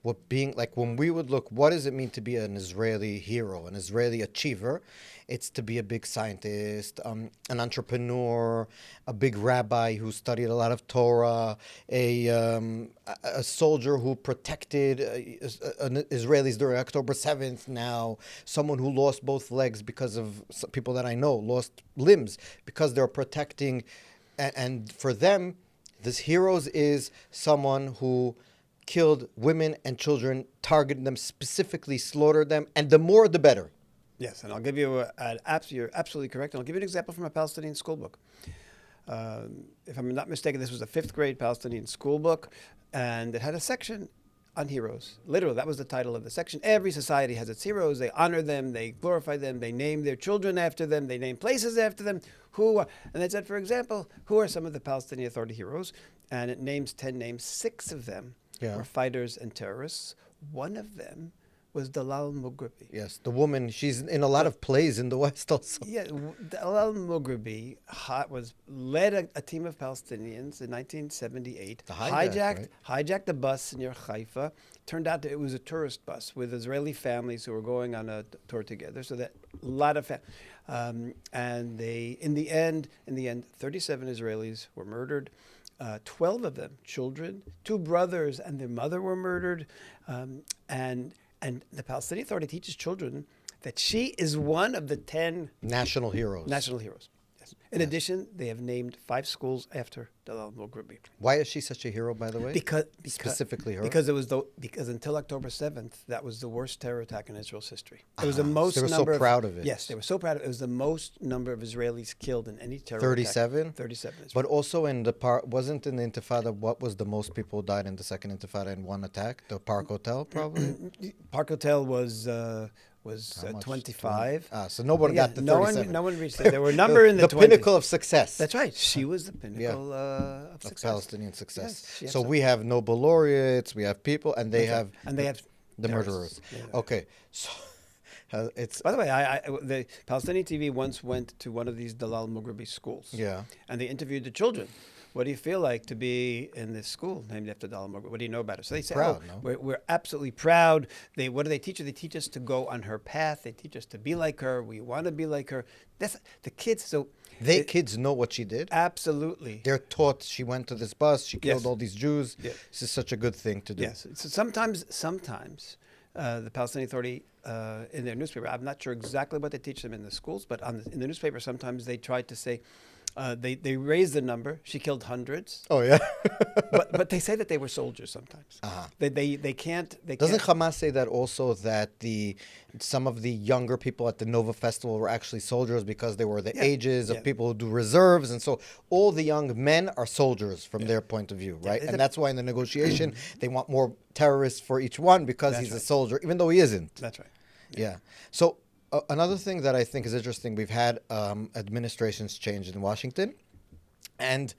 what being, like when we would look, what does it mean to be an Israeli hero, an Israeli achiever? It's to be a big scientist, an entrepreneur, a big rabbi who studied a lot of Torah, a soldier who protected Israelis during October 7th now, someone who lost both legs because of people that I know, lost limbs because they're protecting. And for them, this heroes is someone who killed women and children, targeted them specifically, slaughtered them, and the more the better. Yes, and I'll give you you're absolutely correct. And I'll give you an example from a Palestinian school book. If I'm not mistaken, this was a 5th grade Palestinian school book, and it had a section on heroes. Literally, that was the title of the section. Every society has its heroes. They honor them, they glorify them, they name their children after them, they name places after them. And they said, for example, who are some of the Palestinian Authority heroes? And it names 10 names. 6 of them were fighters and terrorists. One of them was Dalal Mughrabi. Yes, the woman, she's in a lot of plays in the West also. Yeah, Dalal Mughrabi led a team of Palestinians in 1978. Hijacked a bus near Haifa. Turned out that it was a tourist bus with Israeli families who were going on a tour together. So that a lot of and they, in the end, 37 Israelis were murdered. 12 of them, children, 2 brothers and their mother were murdered. And the Palestinian Authority teaches children that she is one of the 10 national heroes. Yes. In addition, they have named 5 schools after Dalal Mughrabi. Why is she such a hero, by the way? Because specifically her. Because until October 7th, that was the worst terror attack in Israel's history. It was the most. They were so proud of it. Yes, they were so proud of it. It was the most number of Israelis killed in any terror 37? attack. 37. But also in the wasn't in the Intifada, what was the most people died in the second Intifada in one attack? The Park Hotel, probably? Park Hotel was 25. So nobody got the 37. No one reached it. There were a number in the 20s. Pinnacle of success. That's right. She was the pinnacle of success. Palestinian success. Yes, so we have Nobel laureates, we have people, and they have the murderers. Yeah. Okay, so it's. By the way, the Palestinian TV once went to one of these Dalal Mughrabi schools. Yeah. And they interviewed the children. what do you feel like to be in this school named after Dalai Lama? What do you know about it? So they say, Proud, oh, no? we're absolutely proud. What do they teach us? They teach us to go on her path. They teach us to be like her. We want to be like her. That's the kids. So kids know what she did. Absolutely. They're taught she went to this bus, she killed Yes. all these Jews. Yes. This is such a good thing to do. Yes. So sometimes the Palestinian Authority in their newspaper, I'm not sure exactly what they teach them in the schools, but in the newspaper sometimes they try to say, they raise the number. She killed hundreds. Oh, yeah? but they say that they were soldiers sometimes. Uh-huh. They can't. Doesn't Hamas say that also, that some of the younger people at the Nova Festival were actually soldiers because they were the ages of people who do reserves, and so all the young men are soldiers from their point of view, right? And that's why in the negotiation they want more terrorists for each one because he's a soldier, even though he isn't. That's right. Yeah. So another thing that I think is interesting, we've had administrations change in Washington, and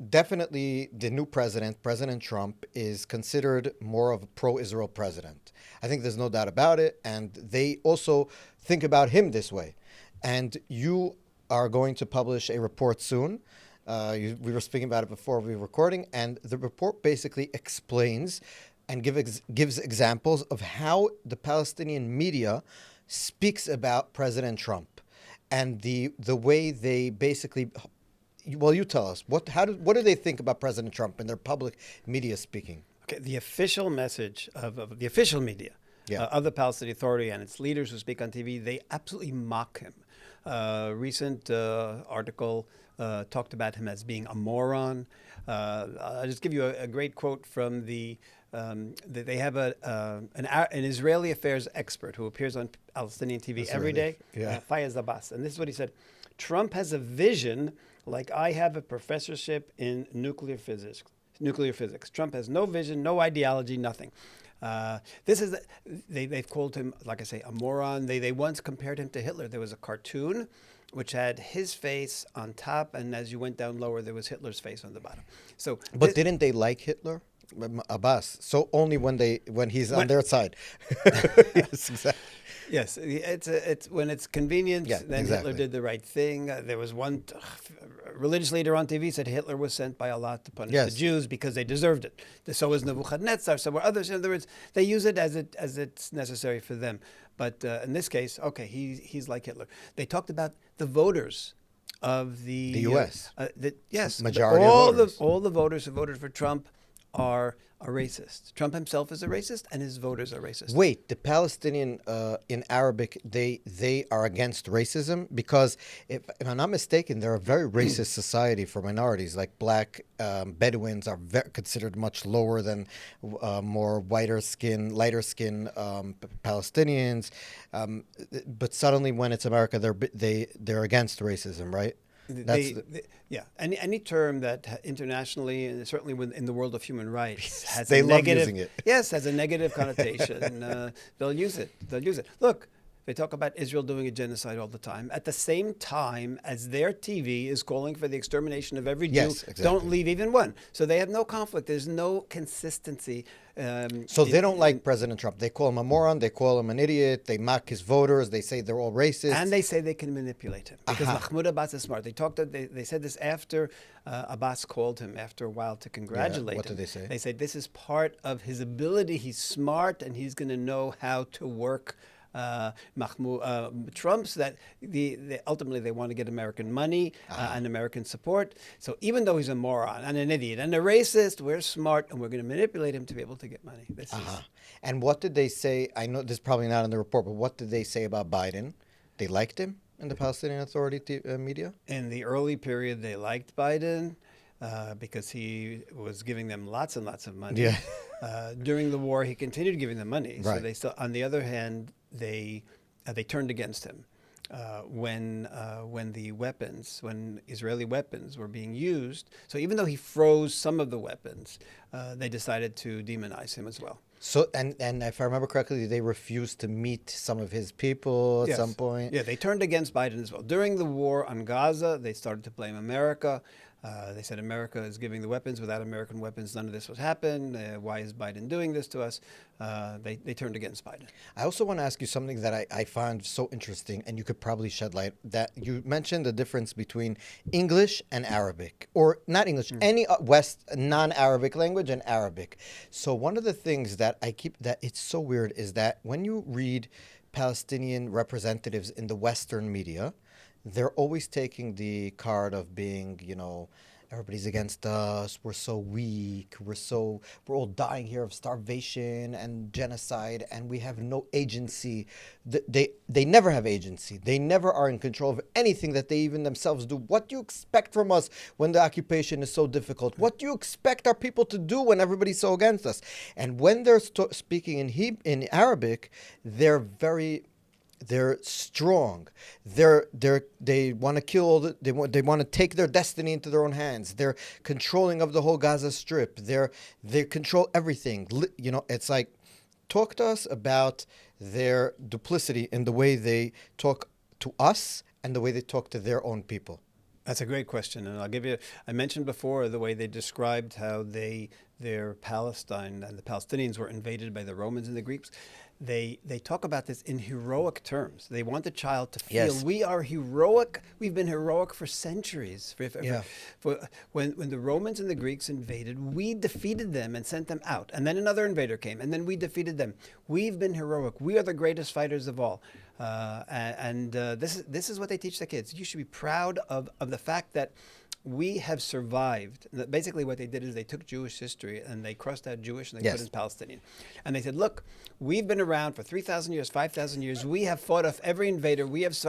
definitely the new president, President Trump, is considered more of a pro-Israel president. I think there's no doubt about it, and they also think about him this way. And you are going to publish a report soon. We were speaking about it before we were recording, and the report basically explains and gives examples of how the Palestinian media speaks about President Trump, and the way they basically. Well, you tell us what do they think about President Trump in their public media speaking? Okay, the official message of the official media of the Palestinian Authority and its leaders who speak on TV, they absolutely mock him. Recent article talked about him as being a moron. I'll just give you a great quote from they have an Israeli affairs expert who appears on Palestinian TV every day, Fayez Abbas. And this is what he said: Trump has a vision like I have a professorship in nuclear physics. Trump has no vision, no ideology, nothing. They've called him, like I say, a moron. They once compared him to Hitler. There was a cartoon which had his face on top, and as you went down lower, there was Hitler's face on the bottom. But didn't they like Hitler? Abbas. So only when he's on their side. Yes, exactly. Yes, it's when it's convenient. Yeah, then exactly. Hitler did the right thing. There was one religious leader on TV said Hitler was sent by Allah to punish the Jews because they deserved it. So was Nebuchadnezzar. So were others. In other words, they use it as it's necessary for them. But in this case, okay, he's like Hitler. They talked about the voters of the U.S. Majority of voters. All the voters who voted for Trump are racist. Trump himself is a racist, and his voters are racist. Wait, the Palestinian in Arabic, they are against racism because, if I'm not mistaken, they're a very racist society for minorities. Like black Bedouins are considered much lower than more lighter skin Palestinians. But suddenly, when it's America, they're against racism, right? Any term that internationally and certainly in the world of human rights has they a love negative, using it. Yes, has a negative connotation. They'll use it. Look, they talk about Israel doing a genocide all the time. At the same time as their TV is calling for the extermination of every Jew, exactly. Don't leave even one. So they have no conflict. There's no consistency. So they don't like President Trump. They call him a moron. They call him an idiot. They mock his voters. They say they're all racist. And they say they can manipulate him because Mahmoud Abbas is smart. They said this after Abbas called him after a while to congratulate him. What did they say? They said this is part of his ability. He's smart and he's going to know how to work Trump's that ultimately they want to get American money and American support. So even though he's a moron and an idiot and a racist, we're smart and we're going to manipulate him to be able to get money. And what did they say? I know this is probably not in the report, but what did they say about Biden? They liked him in the Palestinian Authority media? In the early period, they liked Biden because he was giving them lots and lots of money. Yeah. During the war, he continued giving them money. Right. So they still, on the other hand, they turned against him when Israeli weapons were being used. So even though he froze some of the weapons, they decided to demonize him as well. So and if I remember correctly, they refused to meet some of his people at some point. Yeah, they turned against Biden as well. During the war on Gaza, they started to blame America. They said America is giving the weapons. Without American weapons, none of this would happen. Why is Biden doing this to us? They turned against Biden. I also want to ask you something that I found so interesting, and you could probably shed light. That you mentioned the difference between English and Arabic, or not English, any West non-Arabic language and Arabic. So one of the things that it's so weird is that when you read Palestinian representatives in the Western media, they're always taking the card of being, everybody's against us. We're so weak. We're all dying here of starvation and genocide, and we have no agency. They never have agency. They never are in control of anything that they even themselves do. What do you expect from us when the occupation is so difficult? What do you expect our people to do when everybody's so against us? And when they're speaking in Arabic, they're strong. They want to kill. They want to take their destiny into their own hands. They're controlling of the whole Gaza Strip. They control everything. It's like, talk to us about their duplicity in the way they talk to us and the way they talk to their own people. That's a great question, and I'll give you. I mentioned before the way they described how their Palestine and the Palestinians were invaded by the Romans and the Greeks. They talk about this in heroic terms. They want the child to feel we are heroic. We've been heroic for centuries. When the Romans and the Greeks invaded, we defeated them and sent them out. And then another invader came, and then we defeated them. We've been heroic. We are the greatest fighters of all. This is what they teach the kids. You should be proud of the fact that we have survived. Basically what they did is they took Jewish history and they crossed out Jewish and they put in Palestinian. And they said, look, we've been around for 3,000 years, 5,000 years. We have fought off every invader.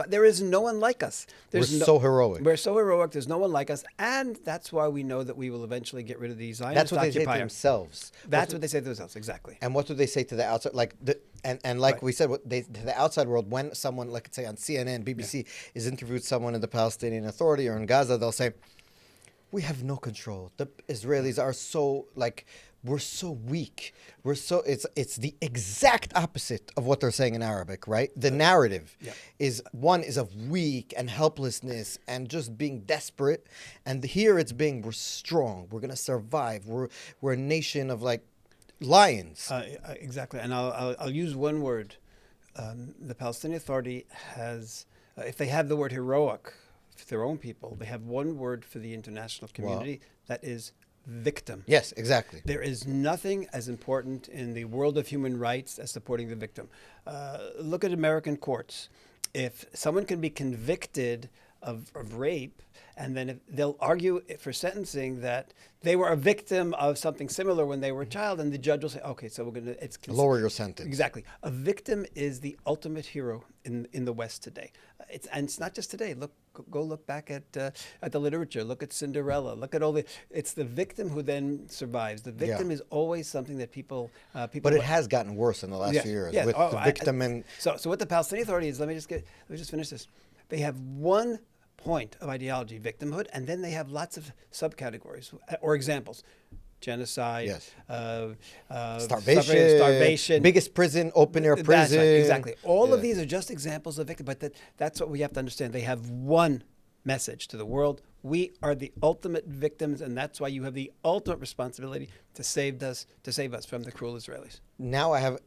There is no one like us. We're so heroic. We're so heroic. There's no one like us. And that's why we know that we will eventually get rid of these Zionist occupiers. That's what they say to themselves. That's what they say to themselves, exactly. And what do they say to the outside? We said, to the outside world, when someone, like say on CNN, BBC, is interviewed someone in the Palestinian Authority or in Gaza, they'll say, we have no control. The Israelis are so, we're so weak. It's the exact opposite of what they're saying in Arabic, right? The narrative is of weak and helplessness and just being desperate. And here it's being, we're strong. We're going to survive. We're a nation of lions. Exactly. And I'll use one word. The Palestinian Authority has, if they have the word heroic, for their own people, they have one word for the international community, that is victim. Yes, exactly. There is nothing as important in the world of human rights as supporting the victim. Look at American courts. If someone can be convicted of rape, and then they'll argue for sentencing that they were a victim of something similar when they were a child, and the judge will say, okay, so we're going to lower your sentence. Exactly. A victim is the ultimate hero in the West today. It's not just today. Go look back at the literature. Look at Cinderella. Look at it's the victim who then survives. The victim is always something that people. But it has gotten worse in the last few years with the victim and. So what the Palestinian Authority is, let me just finish this. They have one point of ideology, victimhood, and then they have lots of subcategories or examples. Genocide, starvation, biggest prison, open air prison. Right, exactly. All of these are just examples of victim, but that's what we have to understand. They have one message to the world. We are the ultimate victims, and that's why you have the ultimate responsibility to save us from the cruel Israelis. Now I have,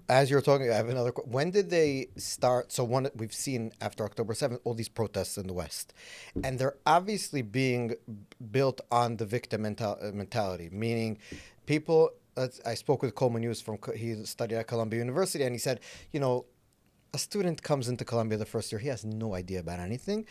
as you're talking, I have another. When did they start? So we've seen after October 7th all these protests in the West, and they're obviously being built on the victim mentality, meaning people. I spoke with Coleman Hughes he studied at Columbia University, and he said, a student comes into Columbia the first year, he has no idea about anything.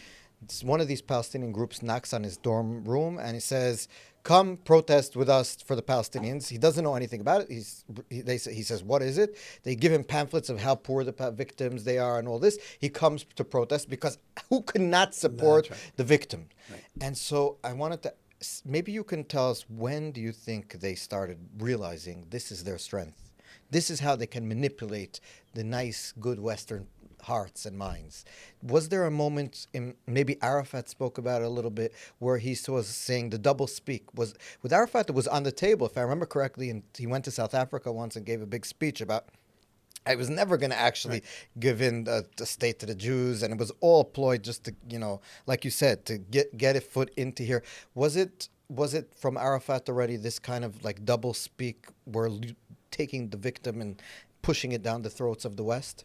One of these Palestinian groups knocks on his dorm room and he says, come protest with us for the Palestinians. He doesn't know anything about it. He says, what is it? They give him pamphlets of how poor the victims they are and all this. He comes to protest because who could not support the victim? Right. And so I wanted to, maybe you can tell us, when do you think they started realizing this is their strength? This is how they can manipulate the nice, good Western hearts and minds. Was there a moment, maybe Arafat spoke about it a little bit, where he was saying the double speak? With Arafat, it was on the table, if I remember correctly, and he went to South Africa once and gave a big speech about I was never going to actually give in the state to the Jews, and it was all a ploy just to, like you said, to get a foot into here. Was it from Arafat already this kind of like double speak, where taking the victim and pushing it down the throats of the West?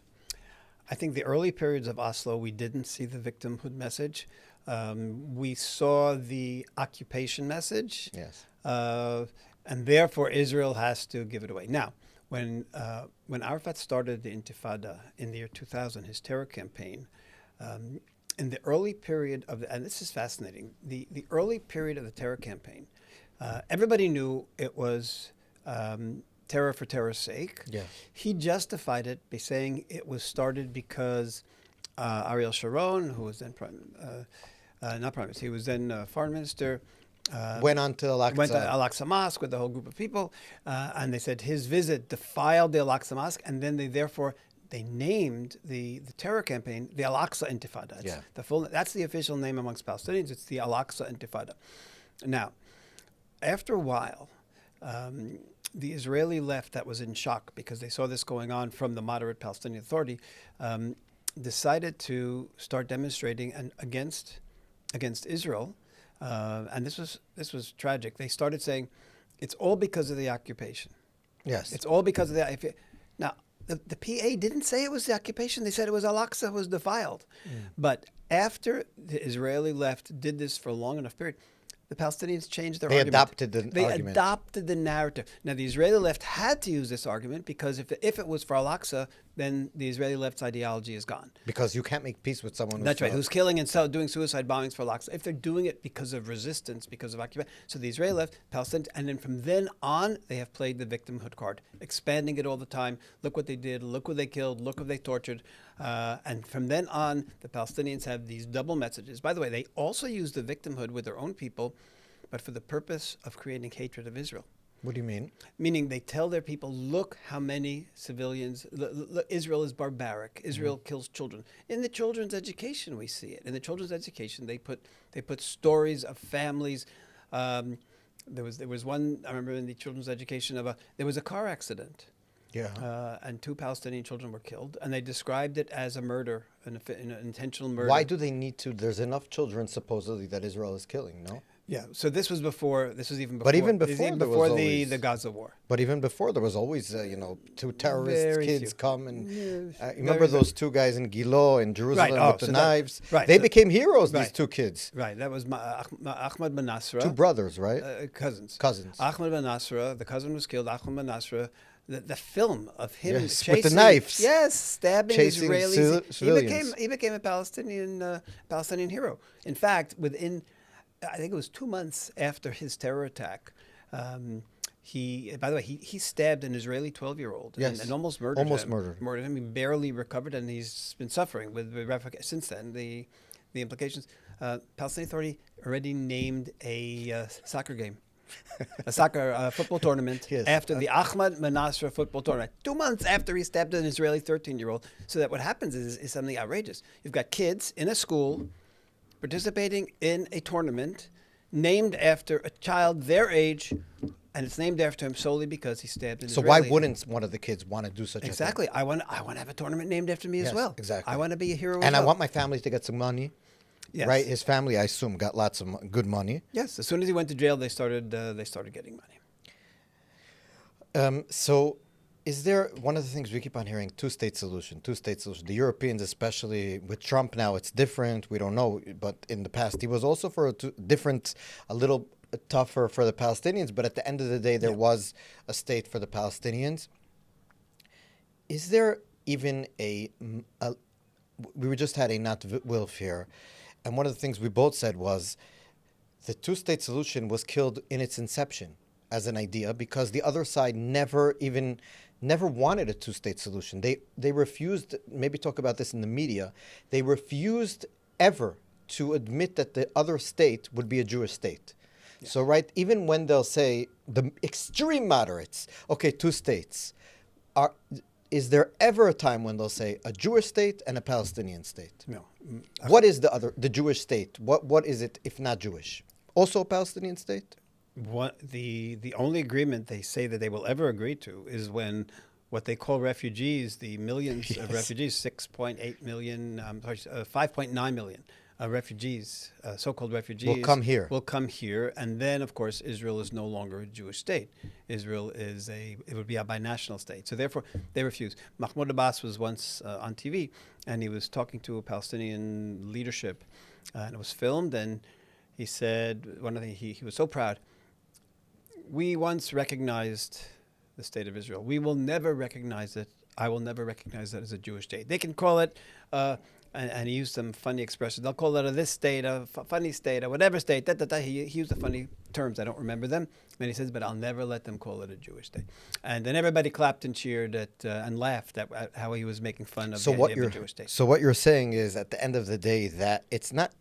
I think the early periods of Oslo, we didn't see the victimhood message. We saw the occupation message. Yes. And therefore, Israel has to give it away. Now, when Arafat started the Intifada in the year 2000, his terror campaign, in the early period of and this is fascinating, the early period of the terror campaign, everybody knew it was terror for terror's sake. Yeah. He justified it by saying it was started because Ariel Sharon, who was then not prime minister, he was then foreign minister, went on to Al-Aqsa. Went to Al-Aqsa Mosque with a whole group of people, and they said his visit defiled the Al-Aqsa Mosque, and then they named the terror campaign the Al-Aqsa Intifada. That's the official name amongst Palestinians. It's the Al-Aqsa Intifada. Now, after a while, the Israeli left that was in shock because they saw this going on from the moderate Palestinian Authority, decided to start demonstrating against Israel. And this was tragic. They started saying, it's all because of the occupation. Yes. It's all because of the... Now, the PA didn't say it was the occupation. They said it was Al-Aqsa was defiled. But after the Israeli left did this for a long enough period, the Palestinians changed their argument. They adopted the narrative. Now, the Israeli left had to use this argument because if it was for Al-Aqsa, then the Israeli left's ideology is gone. Because you can't make peace with someone who's killing and doing suicide bombings for Al-Aqsa. If they're doing it because of resistance, because of occupation. So the Israeli left, Palestinians, and then from then on, they have played the victimhood card, expanding it all the time. Look what they did. Look who they killed. Look who they tortured. And from then on, the Palestinians have these double messages. By the way, they also use the victimhood with their own people, but for the purpose of creating hatred of Israel. What do you mean? Meaning they tell their people, look how many civilians, Israel is barbaric. Israel kills children. In the children's education, we see it. In the children's education, they put stories of families. There was one, I remember in the children's education, there was a car accident. Yeah. And 2 Palestinian children were killed, and they described it as a murder, an intentional murder. Why do they need to? There's enough children supposedly that Israel is killing, no? Yeah. So this was even before. But even before the Gaza war. But even before, there was always 2 terrorist kids come and remember those 2 guys in Gilo in Jerusalem with the knives. They became heroes. These 2 kids. Right. That was Ahmad ben Nasra. 2 brothers, right? Cousins. Ahmad ben Nasra. The cousin was killed. Ahmad ben Nasra. The film of him chasing with the knives, stabbing chasing Israelis. Civilians. He became a Palestinian hero. In fact, I think it was 2 months after his terror attack, he stabbed an Israeli 12-year-old and almost murdered him. He barely recovered, and he's been suffering with since then. The implications. Palestinian Authority already named a soccer game. A football tournament after the Ahmad ben Nasra football tournament. 2 months after he stabbed an Israeli 13-year-old. So that what happens is something outrageous. You've got kids in a school participating in a tournament named after a child their age, and it's named after him solely because he stabbed an Israeli. So why wouldn't one of the kids want to do such a thing? Exactly. I want to have a tournament named after me as well. Exactly. I want to be a hero and I want my family to get some money. Yes. Right? His family, I assume, got lots of good money. Yes. As soon as he went to jail, they started getting money. So is there, one of the things we keep on hearing, two-state solution. The Europeans, especially with Trump now, it's different. We don't know. But in the past, he was also for a little tougher for the Palestinians. But at the end of the day, there was a state for the Palestinians. Is there even we just had a not Wilf here. And one of the things we both said was the two-state solution was killed in its inception as an idea because the other side never wanted a two-state solution. They refused, maybe talk about this in the media, they refused ever to admit that the other state would be a Jewish state. Yeah. So, right, even when they'll say, the extreme moderates, okay, 2 states, is there ever a time when they'll say a Jewish state and a Palestinian state? No. What is the Jewish state? What is it if not Jewish? Also a Palestinian state? The only agreement they say that they will ever agree to is when what they call refugees, the millions of refugees, 6.8 million, 5.9 million refugees, so-called refugees, will come here. And then, of course, Israel is no longer a Jewish state. Israel it would be a binational state. So therefore, they refuse. Mahmoud Abbas was once on TV, and he was talking to a Palestinian leadership, and it was filmed, and he said, one of the he was so proud. We once recognized the state of Israel. We will never recognize it. I will never recognize it as a Jewish state. They can call it, and he used some funny expressions. They'll call it a this state, a funny state, a whatever state. He used the funny terms. I don't remember them. And he says, but I'll never let them call it a Jewish state. And then everybody clapped and cheered and laughed at how he was making fun of the idea of a Jewish state. So what you're saying is, at the end of the day, that it's not...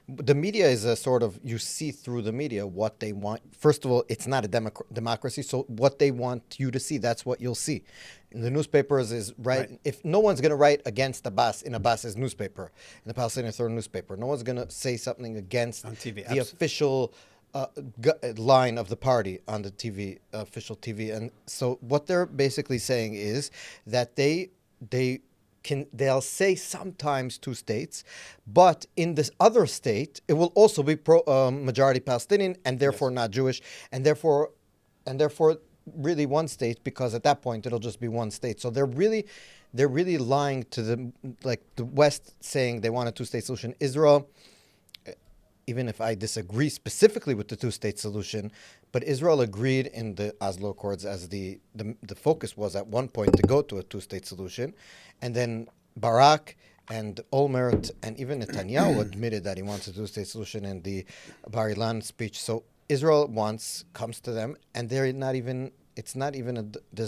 The media is a sort of, you see through the media what they want. First of all, it's not a democracy, so what they want you to see, that's what you'll see. In the newspapers is right. If no one's going to write against Abbas in Abbas's newspaper, in the Palestinian Authority newspaper, no one's going to say something against on TV, the official line of the party on the TV, official TV. And so what they're basically saying is that they'll say sometimes two states, but in this other state, it will also be majority Palestinian and therefore not Jewish, and therefore really one state, because at that point it'll just be one state. So they're really lying to the West, saying they want a two-state solution. Israel, even if I disagree specifically with the two-state solution, but Israel agreed in the Oslo Accords, as the focus was at one point to go to a two-state solution. And then Barak and Olmert and even Netanyahu admitted that he wants a two-state solution in the Bar Ilan speech. So Israel comes to them, and there's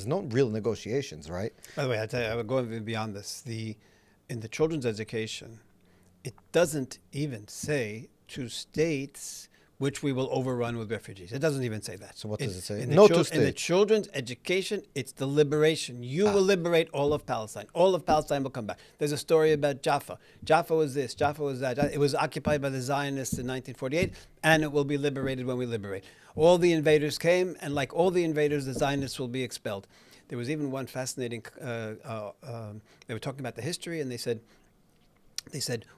no real negotiations, right? By the way, I tell you, I would go even beyond this. In the children's education, it doesn't even say two states which we will overrun with refugees. It doesn't even say that. So what does it say? In the children's education, it's the liberation. You will liberate all of Palestine. All of Palestine will come back. There's a story about Jaffa. Jaffa was this, Jaffa was that. It was occupied by the Zionists in 1948, and it will be liberated when we liberate. All the invaders came, and like all the invaders, the Zionists will be expelled. There was even one fascinating, they were talking about the history, and they said,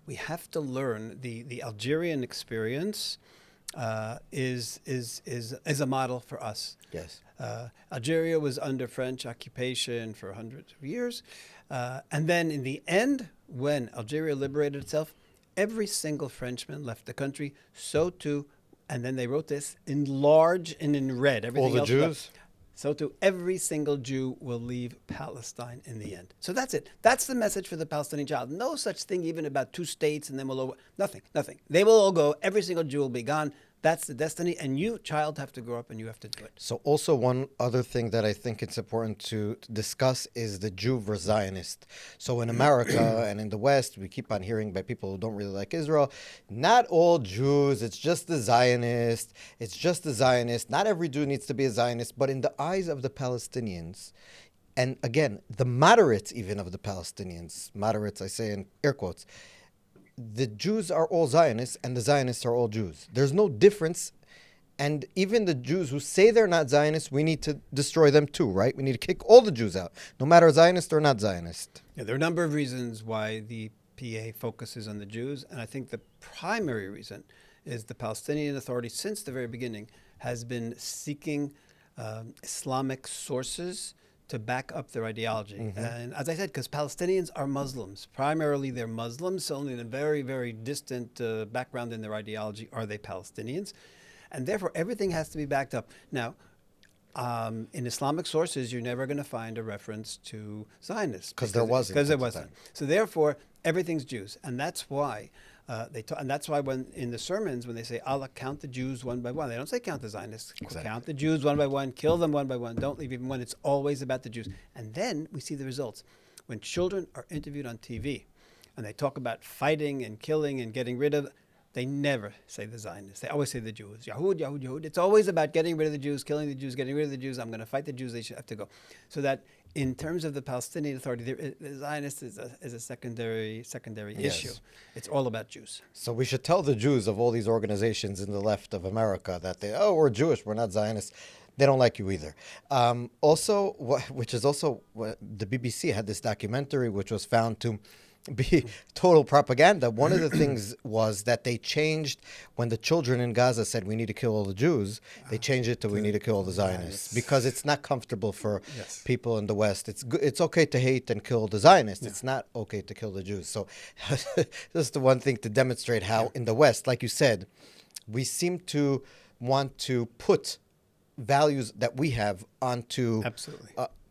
we have to learn the Algerian experience is a model for us. Yes. Algeria was under French occupation for hundreds of years. And then in the end, when Algeria liberated itself, every single Frenchman left the country. So too, and then they wrote this in large and in red. Everything all the else Jews? left. So too, every single Jew will leave Palestine in the end. So that's it. That's the message for the Palestinian child. No such thing even about two states and then nothing. They will all go. Every single Jew will be gone. That's the destiny. And you, child, have to grow up and you have to do it. So also one other thing that I think it's important to discuss is the Jew versus Zionist. So in America and in the West, we keep on hearing by people who don't really like Israel, not all Jews, it's just the Zionist. It's just the Zionist. Not every Jew needs to be a Zionist. But in the eyes of the Palestinians, and again, the moderates even of the Palestinians, moderates I say in air quotes, the Jews are all Zionists and the Zionists are all Jews. There's no difference. And even the Jews who say they're not Zionists, we need to destroy them too, right? We need to kick all the Jews out, no matter Zionist or not Zionist. Yeah, there are a number of reasons why the PA focuses on the Jews. And I think the primary reason is the Palestinian Authority, since the very beginning, has been seeking Islamic sources to back up their ideology. Mm-hmm. And as I said, because Palestinians are Muslims. Primarily they're Muslims, only in a very, very distant background in their ideology are they Palestinians. And therefore, everything has to be backed up. Now, in Islamic sources, you're never going to find a reference to Zionists. Because there wasn't. Because there wasn't. So therefore, everything's Jews. And that's why and that's why when in the sermons, when they say, Allah, count the Jews one by one, they don't say count the Zionists. Exactly. Count the Jews one by one, kill them one by one, don't leave even one. It's always about the Jews. And then we see the results. When children are interviewed on TV and they talk about fighting and killing and getting rid of, they never say the Zionists. They always say the Jews. Yahud, Yahud, Yahud. It's always about getting rid of the Jews, killing the Jews, getting rid of the Jews. I'm going to fight the Jews. They should have to go. So that in terms of the Palestinian Authority, the Zionist is a secondary issue. It's all about Jews. So we should tell the Jews of all these organizations in the left of America that we're Jewish, we're not Zionists. they don't like you either. Also, which is also the BBC had this documentary which was found to be total propaganda. One of the things was that they changed when the children in Gaza said we need to kill all the Jews. They changed it to we need to kill all the Zionists because it's not comfortable for people in the West. It's okay to hate and kill the Zionists. It's not okay to kill the Jews. So just the one thing to demonstrate how in the West, like you said, we seem to want to put values that we have onto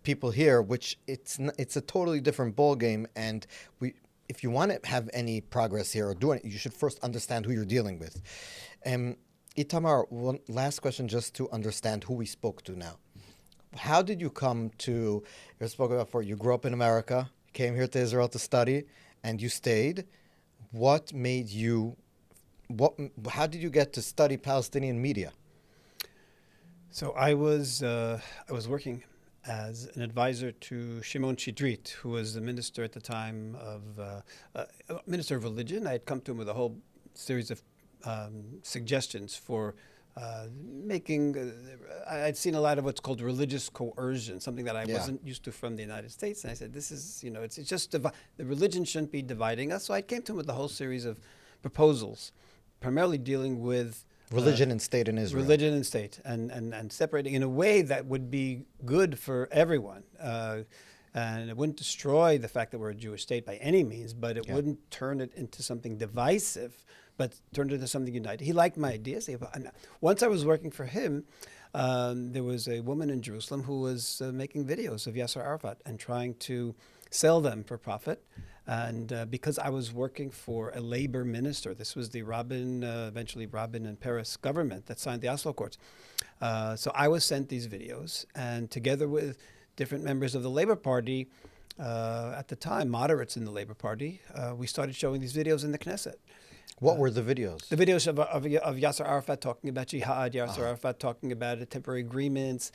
people here, which it's a totally different ballgame. And if you want to have any progress here or do it, you should first understand who you're dealing with. Itamar, one last question just to understand who we spoke to now. How did you come to, you spoke about before, you grew up in America, came here to Israel to study, and you stayed. What made you, how did you get to study Palestinian media? So I was working as an advisor to Shimon Chidrit, who was the minister at the time of Minister of Religion. I had come to him with a whole series of suggestions for making. I'd seen a lot of what's called religious coercion, something that I wasn't used to from the United States. And I said, this is, it's just the religion shouldn't be dividing us. So I came to him with a whole series of proposals, primarily dealing with religion and state in Israel. Religion and state, and separating in a way that would be good for everyone. And it wouldn't destroy the fact that we're a Jewish state by any means, but it wouldn't turn it into something divisive, but turned it into something united. He liked my ideas. Once I was working for him, there was a woman in Jerusalem who was making videos of Yasser Arafat and trying to sell them for profit. And because I was working for a labor minister, this was the eventually Rabin and Peres government that signed the Oslo Accords. So I was sent these videos, and together with different members of the Labor Party, at the time, moderates in the Labor Party, we started showing these videos in the Knesset. What were the videos? The videos of Yasser Arafat talking about jihad, Yasser Arafat talking about temporary agreements,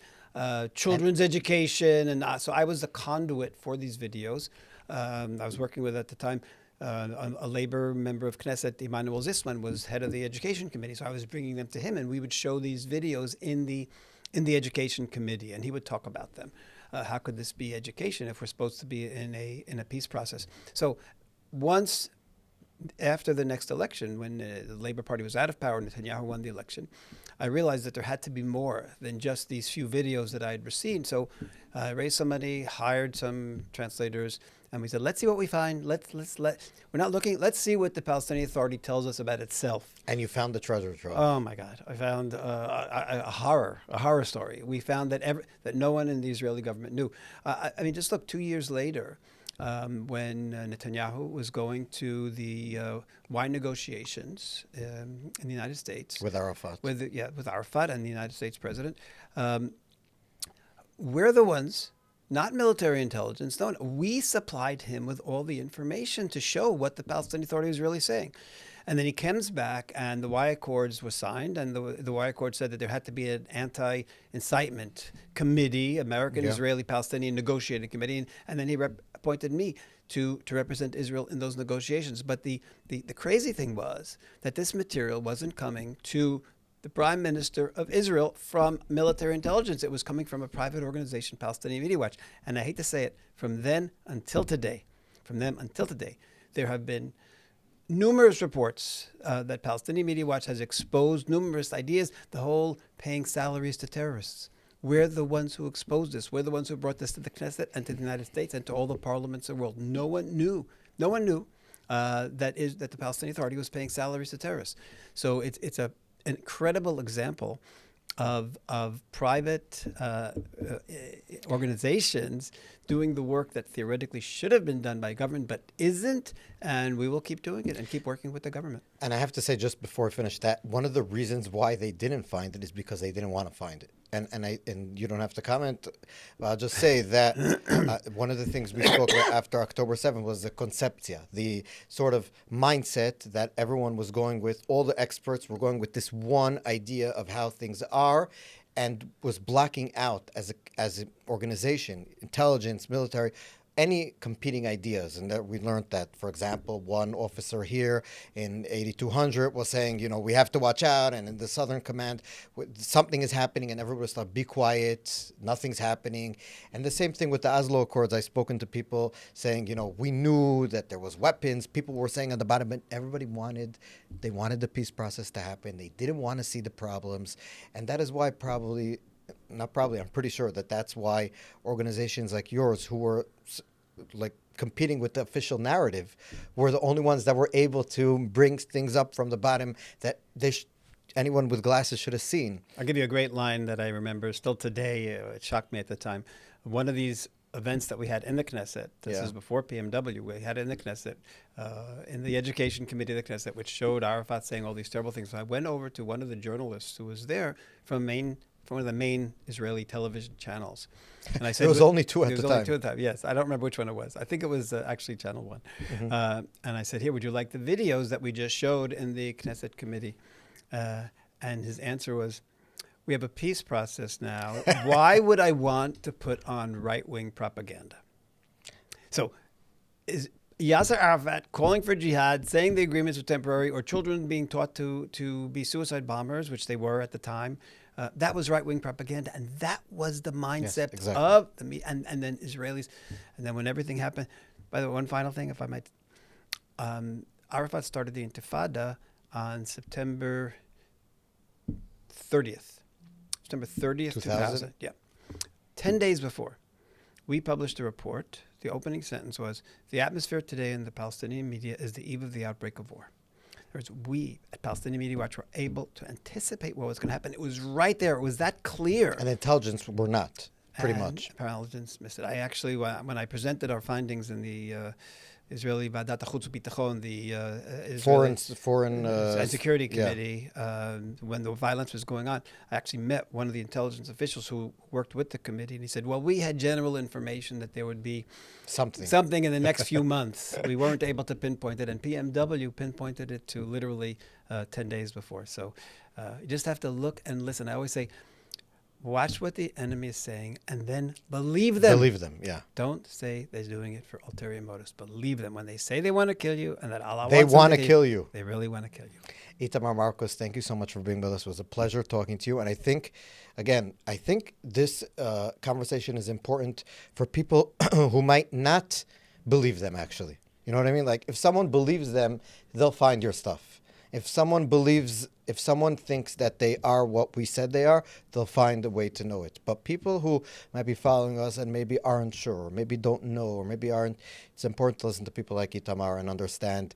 children's education. And so I was the conduit for these videos. I was working with, at the time, a labor member of Knesset, Emmanuel Zisman, was head of the education committee. So I was bringing them to him, and we would show these videos in the education committee, and he would talk about them. How could this be education if we're supposed to be in a peace process? So once after the next election, when the Labor Party was out of power, Netanyahu won the election, I realized that there had to be more than just these few videos that I had received. So I raised some money, hired some translators, and we said, let's see what we find. We're not looking, let's see what the Palestinian Authority tells us about itself. And you found the treasure trove. Oh my God. I found a horror story. We found that no one in the Israeli government knew. I mean, just look, 2 years later, when Netanyahu was going to the wine negotiations in the United States. With Arafat. With Arafat and the United States president. We're the ones, not military intelligence. No, we supplied him with all the information to show what the Palestinian Authority was really saying. And then he comes back, and the Y Accords were signed, and the Y Accords said that there had to be an anti-incitement committee, American, Israeli, Palestinian negotiating committee, and then he appointed me to represent Israel in those negotiations. But the crazy thing was that this material wasn't coming to the Prime Minister of Israel from military intelligence. It was coming from a private organization, Palestinian Media Watch. And I hate to say it, from them until today, there have been numerous reports that Palestinian Media Watch has exposed numerous ideas, the whole paying salaries to terrorists. We're the ones who exposed this. We're the ones who brought this to the Knesset and to the United States and to all the parliaments of the world. No one knew that the Palestinian Authority was paying salaries to terrorists. So it's an incredible example of private organizations doing the work that theoretically should have been done by government but isn't, and we will keep doing it and keep working with the government. And I have to say, just before we finish that, one of the reasons why they didn't find it is because they didn't want to find it. And you don't have to comment, but I'll just say that one of the things we spoke about after October 7th was the conceptia, the sort of mindset that everyone was going with. All the experts were going with this one idea of how things are, and was blocking out as an organization, intelligence, military, any competing ideas, and that we learned that, for example, one officer here in 8200 was saying, we have to watch out, and in the Southern Command, something is happening, and everybody was like, be quiet, nothing's happening. And the same thing with the Oslo Accords. I've spoken to people saying, we knew that there was weapons. People were saying on the bottom, but everybody wanted the peace process to happen. They didn't want to see the problems, and that is why I'm pretty sure that's why organizations like yours, who were like competing with the official narrative, were the only ones that were able to bring things up from the bottom that anyone with glasses should have seen. I'll give you a great line that I remember still today. It shocked me at the time. One of these events that we had in the Knesset, this is before PMW, we had it in the Knesset, in the Education Committee of the Knesset, which showed Arafat saying all these terrible things. So I went over to one of the journalists who was there from one of the main Israeli television channels. And I said, there was only two at the time. There was only two at the time, yes. I don't remember which one it was. I think it was actually Channel 1. Mm-hmm. And I said, here, would you like the videos that we just showed in the Knesset committee? And his answer was, we have a peace process now. Why would I want to put on right-wing propaganda? So is Yasser Arafat calling for jihad, saying the agreements were temporary, or children being taught to be suicide bombers, which they were at the time? That was right-wing propaganda, and that was the mindset of the media, and then Israelis. And then when everything happened, by the way, one final thing, if I might, Arafat started the Intifada on September 30th. September 30th, 2000. Yeah. 10 days before, we published a report. The opening sentence was, the atmosphere today in the Palestinian media is the eve of the outbreak of war. We at Palestinian Media Watch were able to anticipate what was going to happen. It was right there. It was that clear. And intelligence were not, pretty much. Intelligence missed it. I actually, when I presented our findings in the Israeli Vadat Chutz U'Bitachon, the Foreign Security Committee, when the violence was going on, I actually met one of the intelligence officials who worked with the committee, and he said, well, we had general information that there would be something in the next few months. We weren't able to pinpoint it, and PMW pinpointed it to literally 10 days before. So you just have to look and listen. I always say, watch what the enemy is saying and then believe them. Believe them, yeah. Don't say they're doing it for ulterior motives. Believe them. When they say they want to kill you and that Allah they want to kill you. They really want to kill you. Itamar Marcus, thank you so much for being with us. It was a pleasure talking to you. And I think this conversation is important for people who might not believe them, actually. You know what I mean? Like, if someone believes them, they'll find your stuff. If someone thinks that they are what we said they are, they'll find a way to know it. But people who might be following us and maybe aren't sure, or maybe don't know, or maybe aren't, it's important to listen to people like Itamar and understand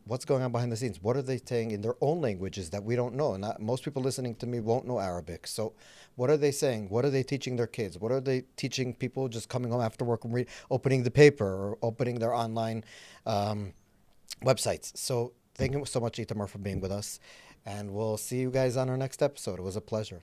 what's going on behind the scenes. What are they saying in their own languages that we don't know? And most people listening to me won't know Arabic. So what are they saying? What are they teaching their kids? What are they teaching people just coming home after work and opening the paper or opening their online websites? So thank you so much, Itamar, for being with us. And we'll see you guys on our next episode. It was a pleasure.